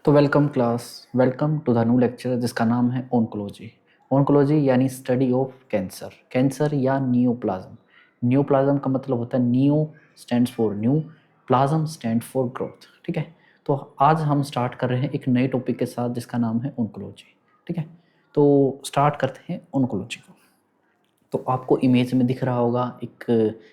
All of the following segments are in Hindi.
तो welcome class, welcome to the new lecture जिसका नाम है ओंकोलॉजी। ओंकोलॉजी यानी स्टडी ऑफ कैंसर, कैंसर या नियोप्लाज्म। नियोप्लाज्म का मतलब होता है neo stands for new, plasm stand for growth. ठीक है, तो आज हम स्टार्ट कर रहे हैं एक नए टॉपिक के साथ जिसका नाम है ओंकोलॉजी। ठीक है, तो स्टार्ट करते हैं ओंकोलॉजी को। तो आपको इमेज में दिख रहा होगा एक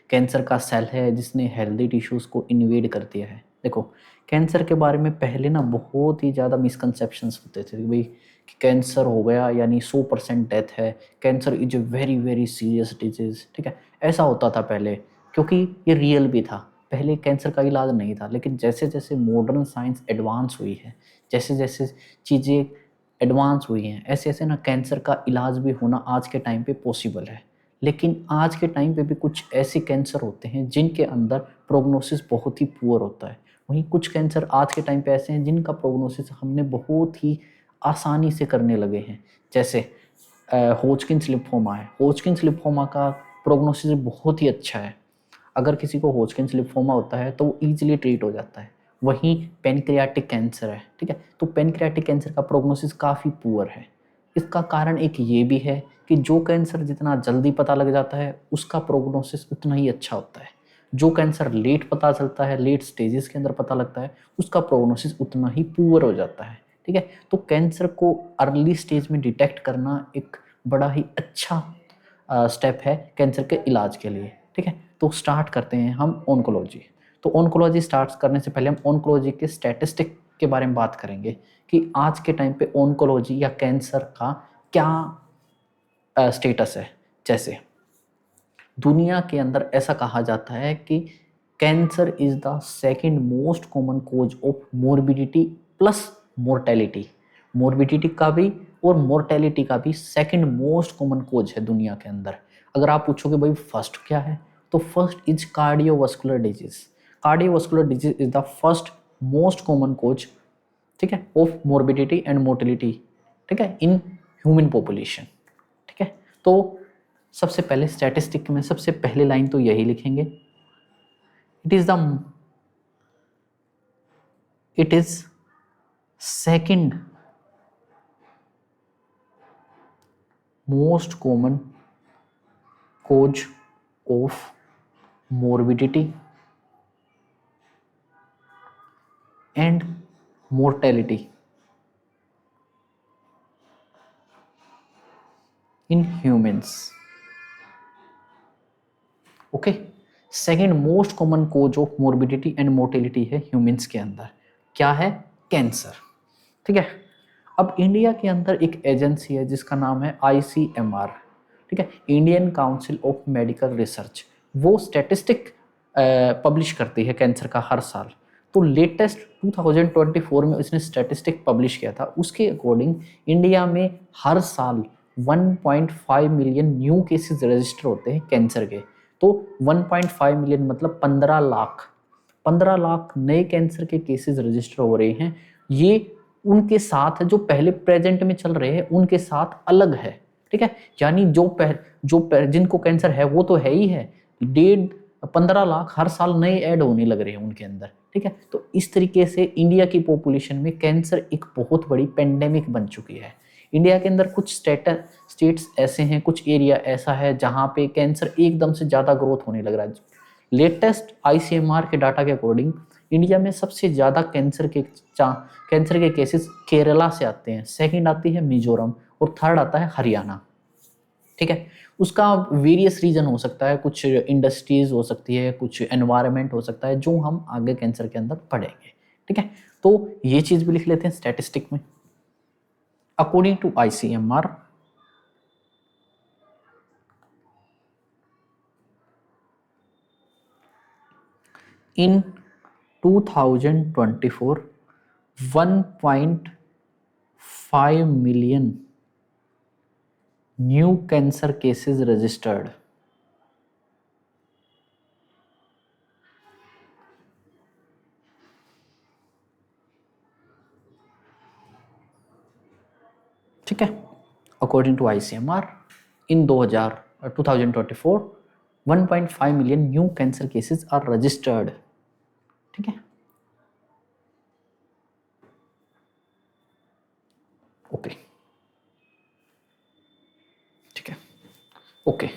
कैंसर का सेल है जिसने हेल्दी टिश्यूज़ को इन्वेड कर दिया है। देखो, कैंसर के बारे में पहले ना बहुत ही ज़्यादा मिसकंसेप्शंस होते थे कि भाई कि कैंसर हो गया यानी 100% डेथ है, cancer is a very very serious disease. ठीक है, ऐसा होता था पहले क्योंकि ये रियल भी था। पहले कैंसर का इलाज नहीं था, लेकिन जैसे जैसे मॉडर्न साइंस एडवांस हुई है, जैसे जैसे चीज़ें एडवांस हुई हैं, ऐसे ऐसे ना कैंसर का इलाज भी होना आज के टाइम पे पॉसिबल है। लेकिन आज के टाइम पे भी कुछ ऐसे कैंसर होते हैं जिनके अंदर प्रोग्नोसिस बहुत ही पुअर होता है। वहीं कुछ कैंसर आज के टाइम पे ऐसे हैं जिनका प्रोग्नोसिस हमने बहुत ही आसानी से करने लगे हैं। जैसे होजकिन्स लिम्फोमा है। होजकिन्स लिम्फोमा का प्रोग्नोसिस बहुत ही अच्छा है। अगर किसी को होजकिन्स लिम्फोमा होता है तो वो ईजिली ट्रीट हो जाता है। वहीं पेनक्रियाटिक कैंसर है, ठीक है, तो पेनक्रियाटिक कैंसर का प्रोग्नोसिस काफ़ी पुअर है। इसका कारण एक ये भी है कि जो कैंसर जितना जल्दी पता लग जाता है उसका प्रोग्नोसिस उतना ही अच्छा होता है। जो कैंसर लेट पता चलता है, लेट स्टेजेस के अंदर पता लगता है, उसका प्रोग्नोसिस उतना ही पुअर हो जाता है। ठीक है, तो कैंसर को अर्ली स्टेज में डिटेक्ट करना एक बड़ा ही अच्छा स्टेप है कैंसर के इलाज के लिए। ठीक है, तो स्टार्ट करते हैं हम ओंकोलॉजी। तो ओंकोलॉजी स्टार्ट करने से पहले हम ओंकोलॉजी के स्टैटिस्टिक के बारे में बात करेंगे कि आज के टाइम पे ओंकोलॉजी या कैंसर का क्या स्टेटस है। जैसे दुनिया के अंदर ऐसा कहा जाता है कि cancer is the second most common cause of morbidity plus mortality. Morbidity का भी और मोर्टेलिटी का भी सेकंड मोस्ट कॉमन कोज है दुनिया के अंदर। अगर आप पूछोगे भाई फर्स्ट क्या है, तो first is cardiovascular disease. Cardiovascular disease is the first most common cause, ठीक है, ऑफ मोर्बिडिटी एंड मोर्टेलिटी, ठीक है, इन ह्यूमन पॉपुलेशन। ठीक है, तो सबसे पहले स्टैटिस्टिक में सबसे पहले लाइन तो यही लिखेंगे, it is second most common cause of morbidity and mortality in humans. Okay, second most common cause of morbidity and mortality है ह्यूमंस के अंदर। क्या है? कैंसर। ठीक है, अब इंडिया के अंदर एक एजेंसी है जिसका नाम है ICMR। ठीक है, Indian council of medical research. वो स्टैटिस्टिक पब्लिश करती है कैंसर का हर साल। तो लेटेस्ट 2024 में उसने स्टैटिस्टिक पब्लिश किया था। उसके अकॉर्डिंग इंडिया में हर साल 1.5 मिलियन न्यू केसेस रजिस्टर होते हैं कैंसर के। तो 1.5 मिलियन मतलब 15 लाख नए कैंसर के केसेस रजिस्टर हो रहे हैं। ये उनके साथ जो पहले प्रेजेंट में चल रहे हैं उनके साथ अलग है। ठीक है, यानी जिनको कैंसर है वो तो है ही है, 15 लाख हर साल नए ऐड होने लग रहे हैं उनके अंदर। ठीक है, तो इस तरीके से इंडिया की पॉपुलेशन में कैंसर एक बहुत बड़ी पेंडेमिक बन चुकी है। इंडिया के अंदर कुछ स्टेट्स ऐसे हैं, कुछ एरिया ऐसा है जहाँ पे कैंसर एकदम से ज़्यादा ग्रोथ होने लग रहा है। लेटेस्ट ICMR के डाटा के अकॉर्डिंग इंडिया में सबसे ज़्यादा कैंसर के केसेस केरला से आते हैं, सेकंड आती है मिजोरम और थर्ड आता है हरियाणा। ठीक है, उसका वेरियस रीजन हो सकता है, कुछ इंडस्ट्रीज हो सकती है, कुछ एनवायरनमेंट हो सकता है, जो हम आगे कैंसर के अंदर पढ़ेंगे। ठीक है, तो ये चीज़ भी लिख लेते हैं स्टैटिस्टिक में। According to ICMR, in 2024 1.5 million new cancer cases registered। ठीक है, according to ICMR in 2024 1.5 million new cancer cases are registered. ठीक है, okay,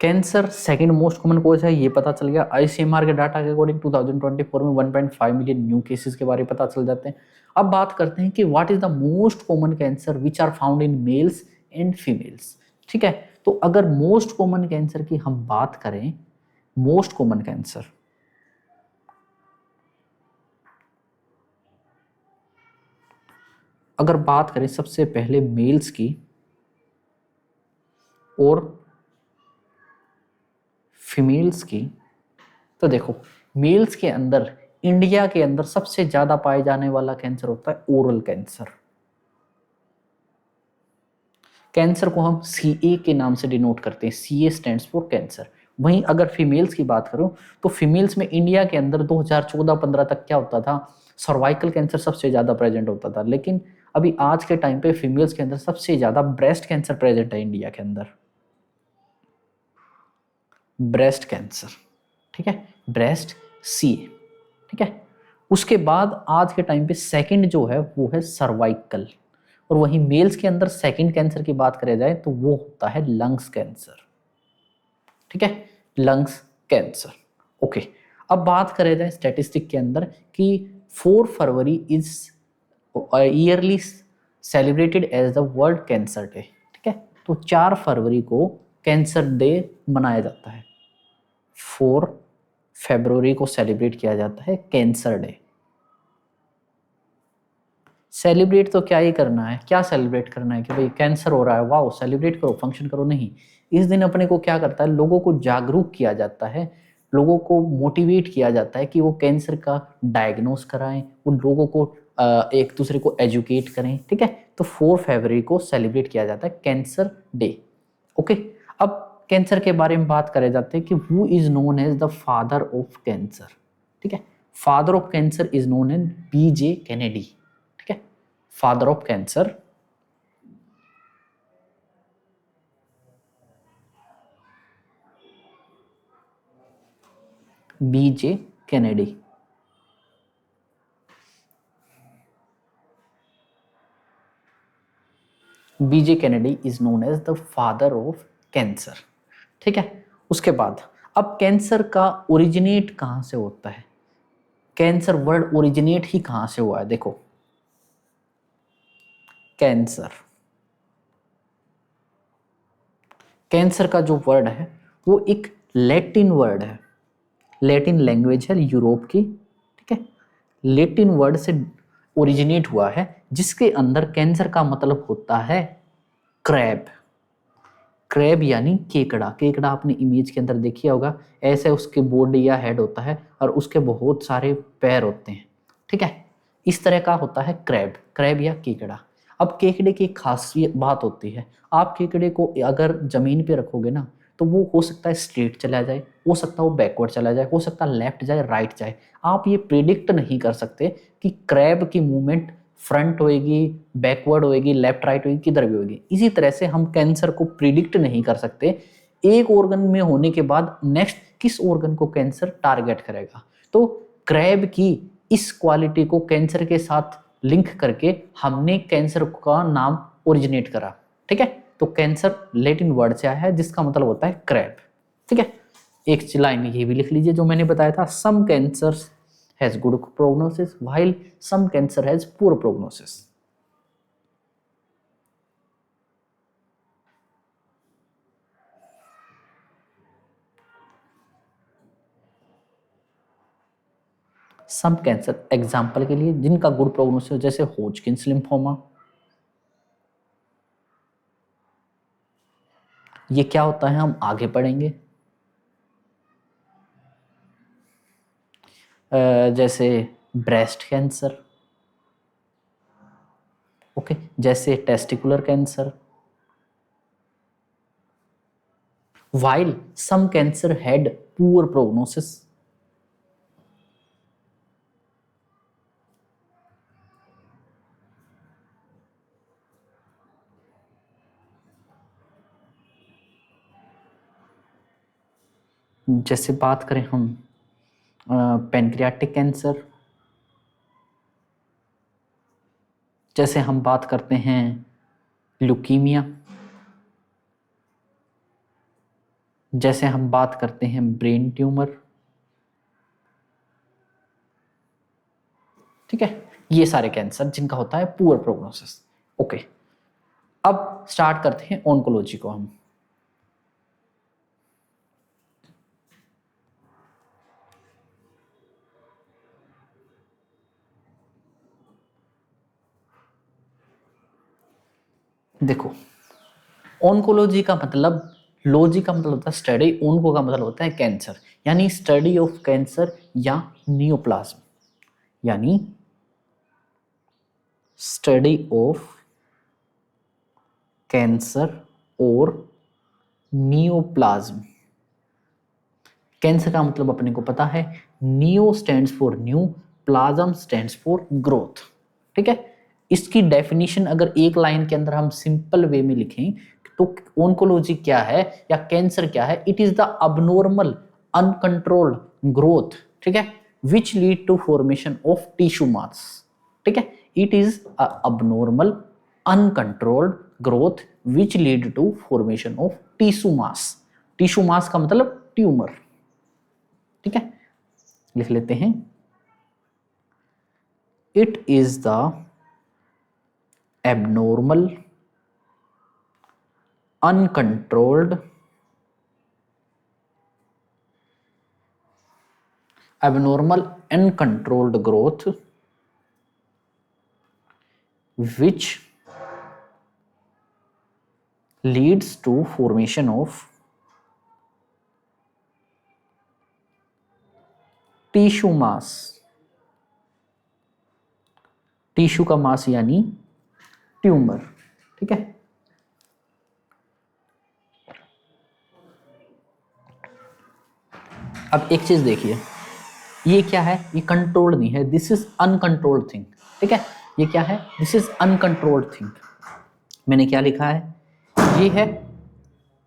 cancer second most common cause है, ये पता चल गया। आईसीएमआर के डाटा के अकॉर्डिंग 2024 में 1.5 मिलियन न्यू केसेस के बारे में पता चल जाते हैं। अब बात करते हैं कि what is the most common cancer which are found in males and females. ठीक है, तो अगर मोस्ट कॉमन कैंसर की हम बात करें, मोस्ट कॉमन कैंसर, अगर बात करें सबसे पहले मेल्स की और फीमेल्स की, तो देखो मेल्स के अंदर इंडिया के अंदर सबसे ज्यादा पाए जाने वाला कैंसर होता है ओरल कैंसर। कैंसर को हम सीए के नाम से डिनोट करते हैं, सीए स्टैंड्स फॉर कैंसर। वहीं अगर फीमेल्स की बात करूं तो फीमेल्स में इंडिया के अंदर 2014-15 तक क्या होता था, सर्वाइकल कैंसर सबसे ज्यादा प्रेजेंट होता था, लेकिन अभी आज के टाइम पे फीमेल्स के अंदर सबसे ज्यादा ब्रेस्ट कैंसर प्रेजेंट है इंडिया के अंदर, ब्रेस्ट कैंसर। ठीक है, ब्रेस्ट सी, ठीक है। उसके बाद आज के टाइम पे सेकंड जो है वो है सर्वाइकल, और वहीं मेल्स के अंदर सेकंड कैंसर की बात करें जाए तो वो होता है लंग्स कैंसर। ठीक है, लंग्स कैंसर। ओके, अब बात करें जाए स्टैटिस्टिक के अंदर कि 4 February is yearly celebrated as the world cancer day. ठीक है, तो 4 फरवरी को कैंसर डे मनाया जाता है, 4 फरवरी को सेलिब्रेट किया जाता है कैंसर डे। सेलिब्रेट तो क्या ही करना है, क्या सेलिब्रेट करना है कि भाई कैंसर हो रहा है, वाओ सेलिब्रेट करो फंक्शन करो, नहीं। इस दिन अपने को क्या करता है, लोगों को जागरूक किया जाता है, लोगों को मोटिवेट किया जाता है कि वो कैंसर का डायग्नोस कराएं, वो लोगों को एक दूसरे को एजुकेट करें। ठीक है, तो 4 फरवरी को सेलिब्रेट किया जाता है कैंसर डे। ओके, अब कैंसर के बारे में बात करे जाते हैं कि who is known as the father of cancer. ठीक है, father of cancer is known as BJ Kennedy. ठीक है, father of cancer BJ Kennedy. BJ Kennedy is known as the father of cancer. ठीक है, उसके बाद अब कैंसर का ओरिजिनेट कहां से होता है, कैंसर वर्ड ओरिजिनेट ही कहां से हुआ है। देखो कैंसर, कैंसर का जो वर्ड है वो एक लैटिन वर्ड है, लैटिन लैंग्वेज है यूरोप की। ठीक है, लैटिन वर्ड से ओरिजिनेट हुआ है, जिसके अंदर कैंसर का मतलब होता है क्रैब। क्रैब यानी केकड़ा, केकड़ा आपने इमेज के अंदर देखिए होगा, ऐसे उसके बॉडी या हेड होता है और उसके बहुत सारे पैर होते हैं। ठीक है, इस तरह का होता है क्रैब, क्रैब या केकड़ा। अब केकड़े की एक खासियत बात होती है, आप केकड़े को अगर जमीन पे रखोगे ना तो वो हो सकता है स्ट्रेट चला जाए, हो सकता है वो बैकवर्ड चला जाए, हो सकता है लेफ्ट जाए राइट जाए। आप ये प्रिडिक्ट नहीं कर सकते कि क्रैब की मूवमेंट फ्रंट होएगी, बैकवर्ड होएगी, लेफ्ट राइट होएगी, किधर भी होएगी। इसी तरह से हम कैंसर को प्रिडिक्ट नहीं कर सकते एक ऑर्गन में होने के बाद नेक्स्ट किस ऑर्गन को कैंसर टारगेट करेगा। तो क्रैब की इस क्वालिटी को कैंसर के साथ लिंक करके हमने कैंसर का नाम ओरिजिनेट करा। ठीक है, तो कैंसर लैटिन वर्ड से आया है जिसका मतलब होता है क्रैब। ठीक है, एक लाइन ये भी लिख लीजिए जो मैंने बताया था, some cancers has good prognosis while some cancer has poor prognosis. Some cancer example के लिए जिनका गुड प्रोग्नोसिस, जैसे होजकिंस लिम्फोमा, ये क्या होता है हम आगे पढ़ेंगे। जैसे ब्रेस्ट कैंसर, ओके, जैसे testicular cancer, while some cancer had poor prognosis। जैसे बात करें हम पैनक्रियाटिक कैंसर, जैसे हम बात करते हैं ल्यूकीमिया, जैसे हम बात करते हैं ब्रेन ट्यूमर, ठीक है, ये सारे कैंसर जिनका होता है पुअर प्रोग्नोसिस। ओके, अब स्टार्ट करते हैं ऑन्कोलॉजी को हम। देखो, ऑन्कोलॉजी का मतलब, लॉजी का मतलब होता है स्टडी, ऑन्को का मतलब होता है कैंसर, यानी स्टडी ऑफ कैंसर या नियोप्लाज्म, यानी स्टडी ऑफ कैंसर और नियोप्लाज्म। कैंसर का मतलब अपने को पता है, neo stands for new, plasm stands for growth, ठीक है। इसकी डेफिनेशन अगर एक लाइन के अंदर हम सिंपल वे में लिखें तो ऑन्कोलॉजी क्या है या कैंसर क्या है, it is the abnormal uncontrolled growth, ठीक है, which lead to formation of tissue mass, ठीक है, it is abnormal uncontrolled growth which lead to formation of tissue mass. Tissue mass का मतलब ट्यूमर, ठीक है, लिख लेते हैं, it is the abnormal uncontrolled growth which leads to formation of tissue mass. Tissue का मास यानी ट्यूमर, ठीक है। अब एक चीज देखिए, ये क्या है, ये कंट्रोल्ड नहीं है, दिस इज अनकंट्रोल्ड थिंग, ठीक है। ये क्या है, दिस इज अनकंट्रोल्ड थिंग। मैंने क्या लिखा है, ये है,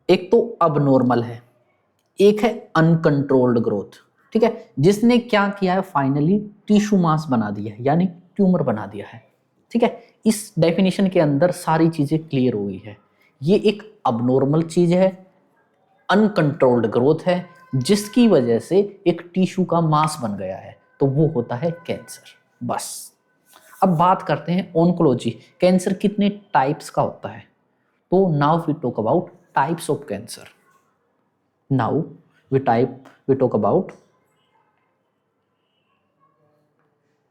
एक तो अबनॉर्मल है, एक है अनकंट्रोल्ड ग्रोथ, ठीक है। जिसने क्या किया है, फाइनली टिश्यू मास बना दिया है, यानी ट्यूमर बना दिया है, ठीक है। इस डेफिनेशन के अंदर सारी चीजें क्लियर हो गई है। ये एक अबनॉर्मल चीज है, अनकंट्रोल्ड ग्रोथ है, जिसकी वजह से एक टिश्यू का मास बन गया है, तो वो होता है कैंसर, बस। अब बात करते हैं ऑन्कोलॉजी, कैंसर कितने टाइप्स का होता है। तो now we talk about types of cancer. Now we talk about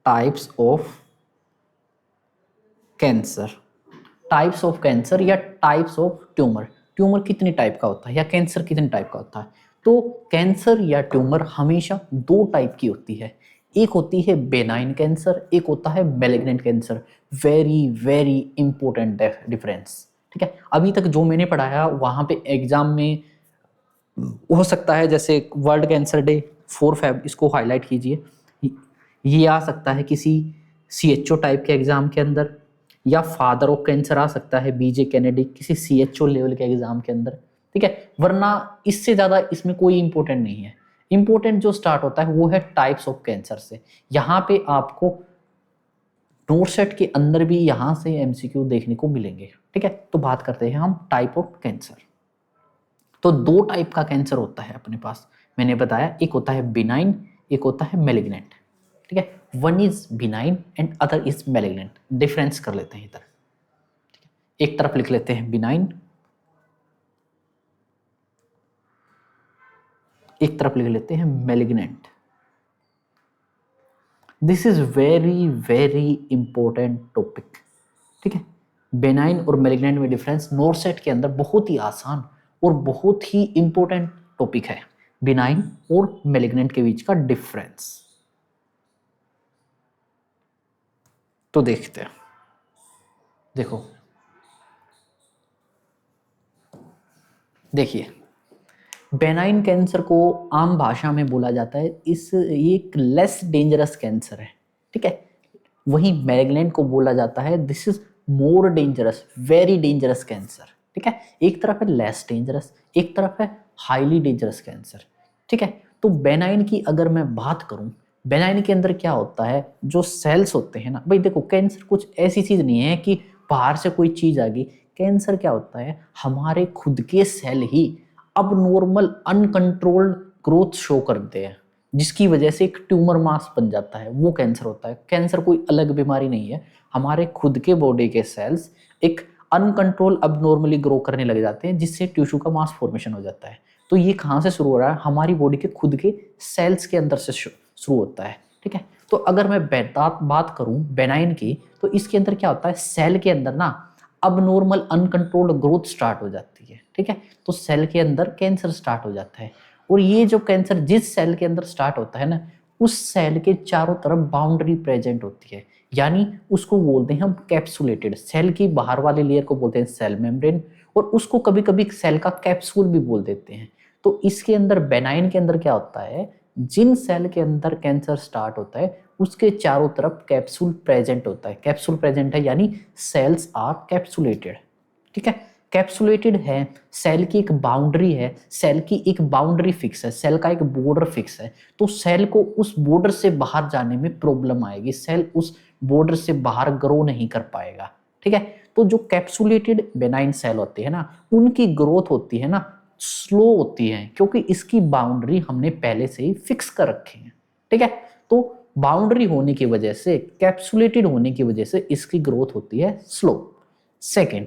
types of cancer. Types of cancer या टाइप्स ऑफ ट्यूमर। ट्यूमर कितनी टाइप का होता है या कैंसर कितने टाइप का होता है। तो कैंसर या ट्यूमर हमेशा दो टाइप की होती है, एक होती है बेनाइन कैंसर, एक होता है malignant cancer. Very very important difference, ठीक है। अभी तक जो मैंने पढ़ाया वहां पे एग्जाम में हो सकता है, जैसे वर्ल्ड कैंसर डे 4 Feb, इसको हाईलाइट कीजिए, ये आ सकता है किसी CHO टाइप के एग्जाम के अंदर, या फादर ऑफ कैंसर आ सकता है BJ कैनेडी किसी CHO लेवल के एग्जाम के अंदर, ठीक है। वरना इससे ज्यादा इसमें कोई इंपॉर्टेंट नहीं है। इंपॉर्टेंट जो स्टार्ट होता है वो है टाइप्स ऑफ कैंसर से। यहाँ पे आपको नोट सेट के अंदर भी यहाँ से MCQ देखने को मिलेंगे, ठीक है। तो बात करते हैं हम टाइप ऑफ कैंसर। तो दो टाइप का कैंसर होता है अपने पास, मैंने बताया, एक होता है बिनाइन, एक होता है मैलिग्नेंट, ठीक है। One is benign and other is malignant. Difference कर लेते हैं इधर, ठीक है। एक तरफ लिख लेते हैं बिनाइन, एक तरफ लिख लेते हैं malignant. This is very very important topic, ठीक है। बेनाइन और मैलिग्नेंट में डिफरेंस नोट सेट के अंदर बहुत ही आसान और बहुत ही इंपॉर्टेंट टॉपिक है, बिनाइन और मैलिग्नेंट के बीच का डिफरेंस। तो देखते हैं, देखो, देखिए, बेनाइन कैंसर को आम भाषा में बोला जाता है ये एक लेस डेंजरस कैंसर है, ठीक है। वहीं मैलिग्नेंट को बोला जाता है this is more dangerous, very dangerous cancer, ठीक है। एक तरफ है लेस डेंजरस, एक तरफ है हाईली डेंजरस कैंसर, ठीक है। तो बेनाइन की अगर मैं बात करूं, बेनाइन के अंदर क्या होता है, जो सेल्स होते हैं ना, भाई देखो, कैंसर कुछ ऐसी चीज नहीं है कि बाहर से कोई चीज आ गई। कैंसर क्या होता है, हमारे खुद के सेल ही अब नॉर्मल अनकंट्रोल्ड ग्रोथ शो करते हैं, जिसकी वजह से एक ट्यूमर मास बन जाता है, वो कैंसर होता है। कैंसर कोई अलग बीमारी नहीं है, हमारे खुद के बॉडी के सेल्स एक अनकंट्रोल अब नॉर्मली ग्रो करने लग जाते हैं, जिससे टिश्यू का मास फॉर्मेशन हो जाता है। तो ये कहाँ से शुरू हो रहा है? हमारी बॉडी के खुद के सेल्स के अंदर से शुरू होता है। ठीक है, तो अगर मैं बात करूं बेनाइन की, तो इसके अंदर क्या होता है, सेल के अंदर ना अब नॉर्मल अनकंट्रोल्ड ग्रोथ स्टार्ट हो जाती है। ठीक है, तो सेल के अंदर कैंसर स्टार्ट हो जाता है। और ये जो कैंसर जिस सेल के अंदर स्टार्ट होता है ना, उस सेल के चारों तरफ बाउंड्री प्रेजेंट होती है, यानी उसको बोलते हैं हम कैप्सुलेटेड। सेल की बाहर वाले लेयर को बोलते हैं सेल मेम्ब्रेन, और उसको कभी कभी सेल का कैप्सूल भी बोल देते हैं। तो इसके अंदर बेनाइन के अंदर क्या होता है, जिन सेल के अंदर कैंसर स्टार्ट होता है उसके चारों तरफ कैप्सूल प्रेजेंट होता है। कैप्सूल प्रेजेंट है यानी सेल्स आर कैप्सुलेटेड। ठीक है, कैप्सुलेटेड है, सेल की एक बाउंड्री है, सेल की एक बाउंड्री फिक्स है, सेल का एक बॉर्डर फिक्स है। तो सेल को उस बॉर्डर से बाहर जाने में प्रॉब्लम आएगी, सेल उस बॉर्डर से बाहर ग्रो नहीं कर पाएगा। ठीक है, तो जो कैप्सुलेटेड बेनाइन सेल होते हैं ना, उनकी ग्रोथ होती है ना स्लो होती है, क्योंकि इसकी बाउंड्री हमने पहले से ही फिक्स कर रखी है। ठीक है, तो बाउंड्री होने की वजह से, कैप्सुलेटेड होने की वजह से इसकी ग्रोथ होती है स्लो। सेकेंड,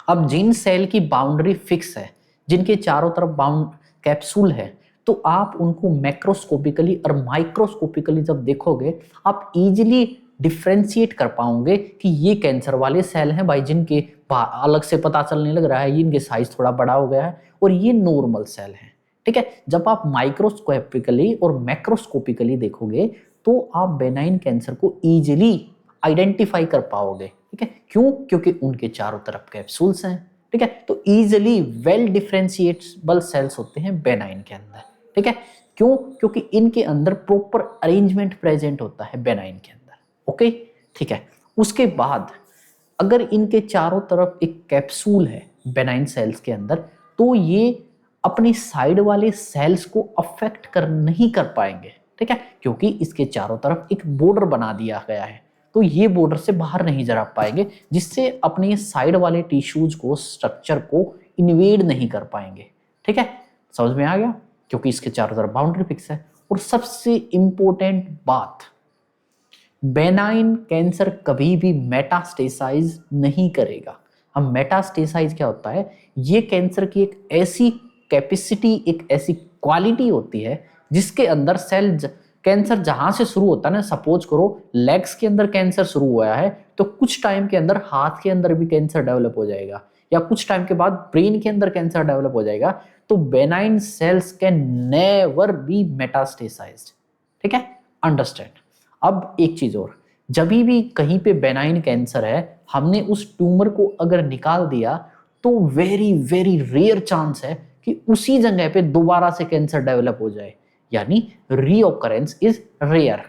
अब जिन सेल की बाउंड्री फिक्स है, जिनके चारों तरफ बाउंड कैप्सूल है, तो आप उनको मैक्रोस्कोपिकली और माइक्रोस्कोपिकली जब देखोगे, आप इजीली डिफ्रेंशिएट कर पाओगे कि ये कैंसर वाले सेल हैं भाई, जिनके अलग से पता चलने लग रहा है, इनके साइज थोड़ा बड़ा हो गया है, और ये नॉर्मल सेल हैं। ठीक है, जब आप माइक्रोस्कोपिकली और मैक्रोस्कोपिकली देखोगे, तो आप बेनाइन कैंसर को इजीली आइडेंटिफाई कर पाओगे। ठीक है, क्यों? क्योंकि उनके चारों तरफ कैप्सूल्स हैं। ठीक है, तो इजीली वेल डिफरेंशिएटेबल सेल्स होते हैं बेनाइन के अंदर। ठीक है, क्यों? क्योंकि इनके अंदर प्रॉपर अरेंजमेंट प्रेजेंट होता है बेनाइन के अंदर। ओके, ठीक है। उसके बाद अगर इनके चारों तरफ एक कैप्सूल है बेनाइन सेल्स के अंदर, तो ये अपनी साइड वाले सेल्स को अफेक्ट कर नहीं कर पाएंगे। ठीक है, क्योंकि इसके चारों तरफ एक बॉर्डर बना दिया गया है, तो ये बॉर्डर से बाहर नहीं जा पाएंगे, जिससे अपने साइड वाले टिश्यूज को, स्ट्रक्चर को इन्वेड नहीं कर पाएंगे। ठीक है, समझ में आ गया? क्योंकि इसके चारों तरफ बाउंड्री फिक्स है। और सबसे इंपॉर्टेंट बात, बेनाइन कैंसर कभी भी मेटास्टेसाइज नहीं करेगा। अब मेटास्टेसाइज क्या होता है? ये कैंसर की एक ऐसी कैपेसिटी, एक ऐसी क्वालिटी होती है जिसके अंदर सेल कैंसर जहां से शुरू होता है ना, सपोज करो लेग्स के अंदर कैंसर शुरू हुआ है, तो कुछ टाइम के अंदर हाथ के अंदर भी कैंसर डेवलप हो जाएगा, या कुछ टाइम के बाद ब्रेन के अंदर कैंसर डेवलप हो जाएगा। तो benign cells can never be metastasized. ठीक है, अंडरस्टैंड? अब एक चीज और, जब भी कहीं पे बेनाइन कैंसर है, हमने उस ट्यूमर को अगर निकाल दिया, तो वेरी वेरी रेयर चांस है कि उसी जगह पे दोबारा से कैंसर डेवलप हो जाए, यानी रीऑकरेंस इज रेयर।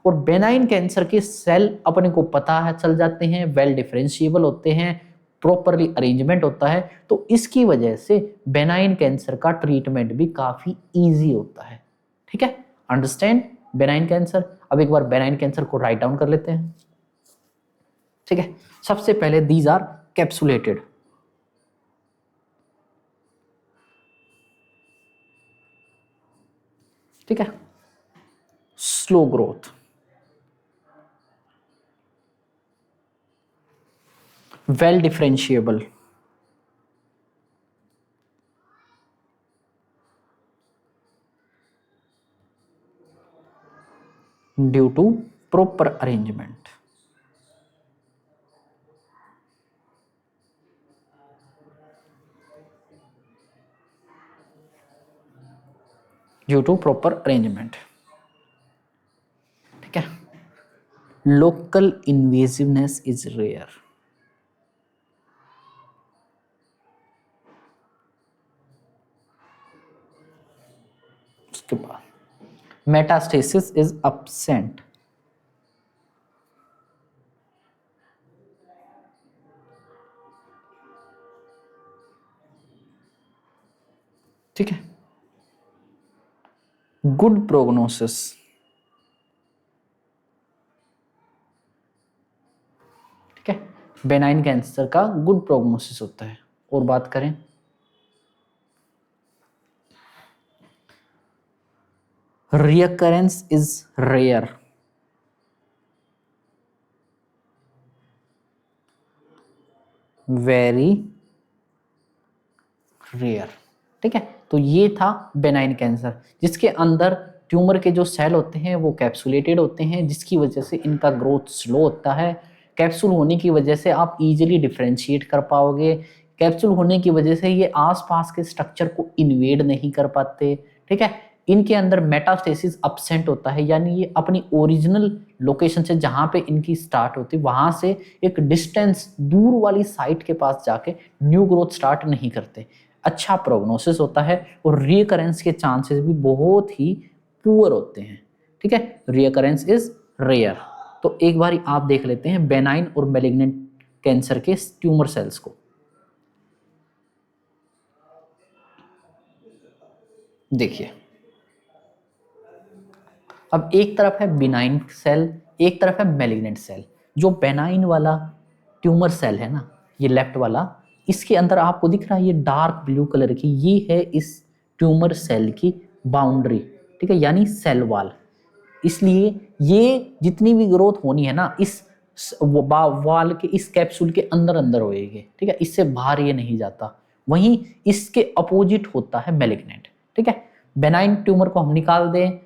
और बेनाइन कैंसर के सेल अपने को पता है, चल जाते हैं, वेल डिफरेंशिएबल होते हैं, प्रॉपरली अरेंजमेंट होता है, तो इसकी वजह से बेनाइन कैंसर का ट्रीटमेंट भी काफी इजी होता है। ठीक है, अंडरस्टैंड बेनाइन कैंसर? अब एक बार बेनाइन कैंसर को राइट डाउन कर लेते हैं। ठीक है, सबसे पहले दीज आर कैप्सुलेटेड। ठीक है, slow growth, well differentiable, due to proper arrangement. Due to proper arrangement. ठीक है, लोकल इन्वेसिवनेस इज रेयर। उसके बाद मेटास्टेसिस इज absent। ठीक है, गुड प्रोग्नोसिस। ठीक है, बेनाइन कैंसर का गुड प्रोग्नोसिस होता है। और बात करें reoccurrence is rare, very rare. ठीक है, तो ये था बेनाइन कैंसर, जिसके अंदर ट्यूमर के जो सेल होते हैं वो कैप्सुलेटेड होते हैं, जिसकी वजह से इनका ग्रोथ स्लो होता है। कैप्सूल होने की वजह से आप इजीली डिफ्रेंशिएट कर पाओगे। कैप्सूल होने की वजह से ये आसपास के स्ट्रक्चर को इन्वेड नहीं कर पाते। ठीक है, इनके अंदर मेटास्टेसिस अब्सेंट होता है, यानी ये अपनी ओरिजिनल लोकेशन से जहाँ पे इनकी स्टार्ट होती है वहाँ से एक डिस्टेंस दूर वाली साइट के पास जाके न्यू ग्रोथ स्टार्ट नहीं करते। अच्छा प्रोग्नोसिस होता है और रिकरेंस के चांसेस भी बहुत ही पुअर होते हैं। ठीक है, रिकरेंस इज रेयर। तो एक बार आप देख लेते हैं बेनाइन और मेलिग्नेंट कैंसर के ट्यूमर सेल्स को। देखिए, अब एक तरफ है बिनाइन सेल, एक तरफ है मेलिग्नेंट सेल। जो बेनाइन वाला ट्यूमर सेल है ना, ये लेफ्ट वाला, इसके अंदर आपको दिख रहा है ये डार्क ब्लू कलर की, ये है इस ट्यूमर सेल की बाउंड्री। ठीक है, यानी सेल वॉल। इसलिए ये जितनी भी ग्रोथ होनी है ना, इस वाल के इस कैप्सूल के अंदर अंदर होएगी। ठीक है, इससे बाहर ये नहीं जाता। वहीं इसके अपोजिट होता है मेलिग्नेंट। ठीक है, बेनाइन ट्यूमर को हम निकाल दें,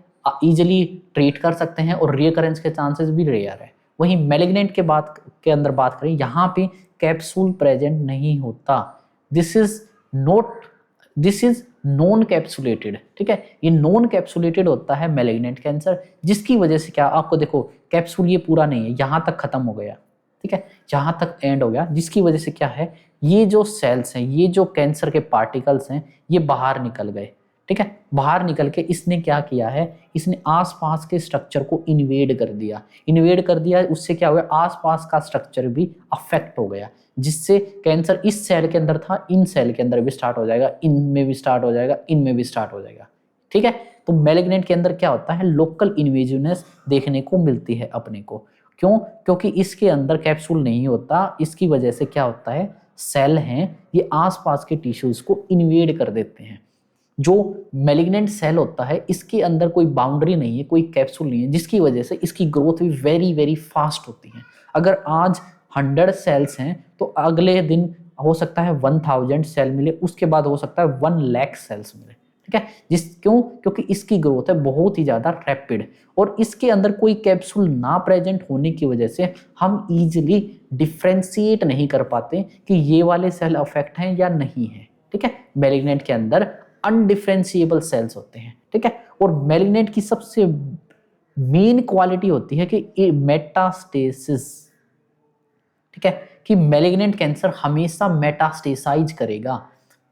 इजिली ट्रीट कर सकते हैं और रिकरेंस के चांसेस भी रेयर है। वहीं मेलिग्नेंट के अंदर बात करें, यहाँ पे कैप्सूल प्रेजेंट नहीं होता। This is not this is non capsulated. ठीक है, ये नॉन कैप्सुलेटेड होता है मेलिग्नेंट कैंसर, जिसकी वजह से क्या, आपको देखो कैप्सूल ये पूरा नहीं है, यहाँ तक खत्म हो गया। ठीक है, यहाँ तक एंड हो गया, जिसकी वजह से क्या है, ये जो सेल्स हैं, ये जो कैंसर के पार्टिकल्स हैं, ये बाहर निकल गए। ठीक है, बाहर निकल के इसने क्या किया है, इसने आसपास के स्ट्रक्चर को इन्वेड कर दिया। इन्वेड कर दिया, उससे क्या हुआ, आसपास का स्ट्रक्चर भी अफेक्ट हो गया, जिससे कैंसर इस सेल के अंदर था, इन सेल के अंदर भी स्टार्ट हो जाएगा, इनमें भी स्टार्ट हो जाएगा, इनमें भी स्टार्ट हो जाएगा। ठीक है, तो मेलिग्नेंट के अंदर क्या होता है, लोकल इन्वेजिवनेस देखने को मिलती है अपने को। क्यों? क्योंकि इसके अंदर कैप्सूल नहीं होता। इसकी वजह से क्या होता है, सेल हैं ये आसपास के टिश्यूज को इन्वेड कर देते हैं। जो मेलिग्नेंट सेल होता है, इसके अंदर कोई बाउंड्री नहीं है, कोई कैप्सूल नहीं है, जिसकी वजह से इसकी ग्रोथ भी वेरी वेरी फास्ट होती है। अगर आज 100 सेल्स हैं तो अगले दिन हो सकता है 1000 सेल मिले, उसके बाद हो सकता है 1 लाख सेल्स मिले। ठीक है, क्योंकि इसकी ग्रोथ है बहुत ही ज़्यादा रैपिड, और इसके अंदर कोई कैप्सूल ना प्रेजेंट होने की वजह से हम इजीली डिफ्रेंशिएट नहीं कर पाते कि ये वाले सेल अफेक्ट हैं या नहीं है। ठीक है, मेलिग्नेंट के अंदर अनडिफरेंशिएबल सेल्स होते हैं। ठीक है, और मेलिग्नेंट की सबसे मेन क्वालिटी होती है कि मेटास्टेसिस। ठीक है, कि मेलिग्नेंट कैंसर हमेशा मेटास्टेसाइज करेगा।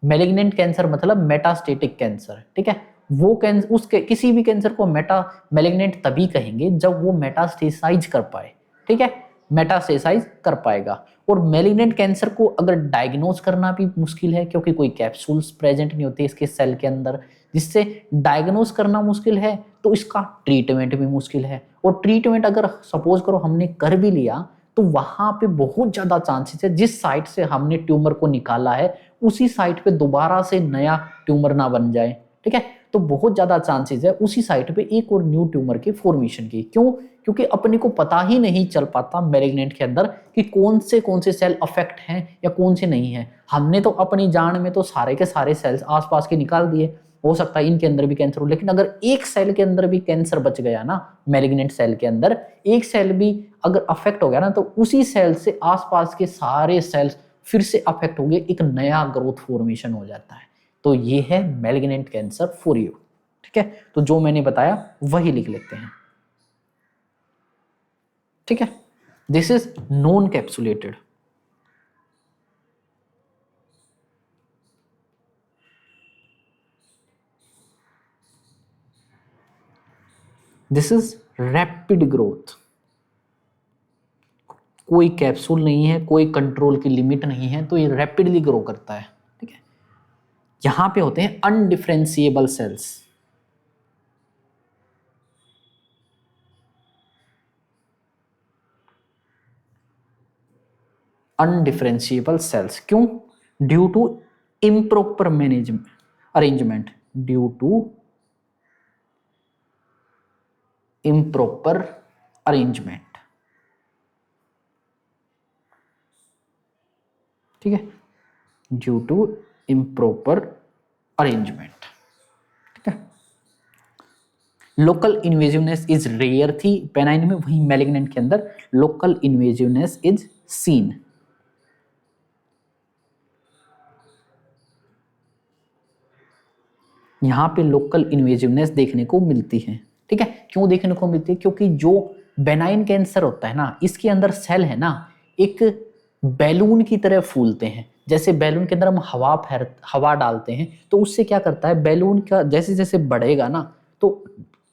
मेलिग्नेंट कैंसर मतलब मेटास्टेटिक कैंसर। ठीक है, वो कैंसर, उसके किसी भी कैंसर को मेलिग्नेंट तभी कहेंगे जब वो मेटास्टेसाइज कर पाए। ठीक है, मेटास्टेसाइज कर पाएगा। और मेलिग्नेंट कैंसर को अगर डायग्नोज करना भी मुश्किल है, क्योंकि कोई कैप्सूल्स प्रेजेंट नहीं होते इसके सेल के अंदर, जिससे डायग्नोज करना मुश्किल है, तो इसका ट्रीटमेंट भी मुश्किल है। और ट्रीटमेंट अगर सपोज करो हमने कर भी लिया, तो वहां पे बहुत ज्यादा चांसेस है जिस साइट से हमने ट्यूमर को निकाला है उसी साइट पे दोबारा से नया ट्यूमर ना बन जाए। ठीक है, तो बहुत ज्यादा चांसेस है उसी साइट पे एक और न्यू ट्यूमर के फॉर्मेशन की। क्यों? क्योंकि अपने को पता ही नहीं चल पाता मेलिग्नेंट के अंदर कि कौन से सेल अफेक्ट हैं या कौन से नहीं है। हमने तो अपनी जान में तो सारे के सारे सेल्स आसपास के निकाल दिए, हो सकता है इनके अंदर भी कैंसर हो, लेकिन अगर एक सेल के अंदर भी कैंसर बच गया ना, मेलिग्नेंट सेल के अंदर एक सेल भी अगर अफेक्ट हो गया ना, तो उसी सेल से आसपास के सारे सेल्स फिर से अफेक्ट हो गए, एक नया ग्रोथ फॉर्मेशन हो जाता है। तो ये है मेलिग्नेंट कैंसर फॉर यू। ठीक है, तो जो मैंने बताया वही लिख लेते हैं। ठीक है, this is non capsulated. This is rapid growth. कोई कैप्सूल नहीं है, कोई कंट्रोल की लिमिट नहीं है, तो ये रैपिडली ग्रो करता है। ठीक है, यहां पे होते हैं अनडिफरेंशिएबल सेल्स। अनडिफरेंशिएबल सेल्स क्यों? Due to improper management arrangement, due to improper arrangement, ठीक है, ड्यू टू इम्प्रॉपर अरेंजमेंट, ठीक है। लोकल इन्वेजिवनेस इज रेयर थी पेनाइन में, वहीं मैलिग्नेंट के अंदर लोकल इन्वेजिवनेस इज सीन। यहाँ पे लोकल इन्वेजिवनेस देखने को मिलती है, ठीक है। क्यों देखने को मिलती है? क्योंकि जो बेनाइन कैंसर होता है ना, इसके अंदर सेल है ना, एक बैलून की तरह फूलते हैं। जैसे बैलून के अंदर हम हवा डालते हैं तो उससे क्या करता है, बैलून का जैसे जैसे बढ़ेगा ना तो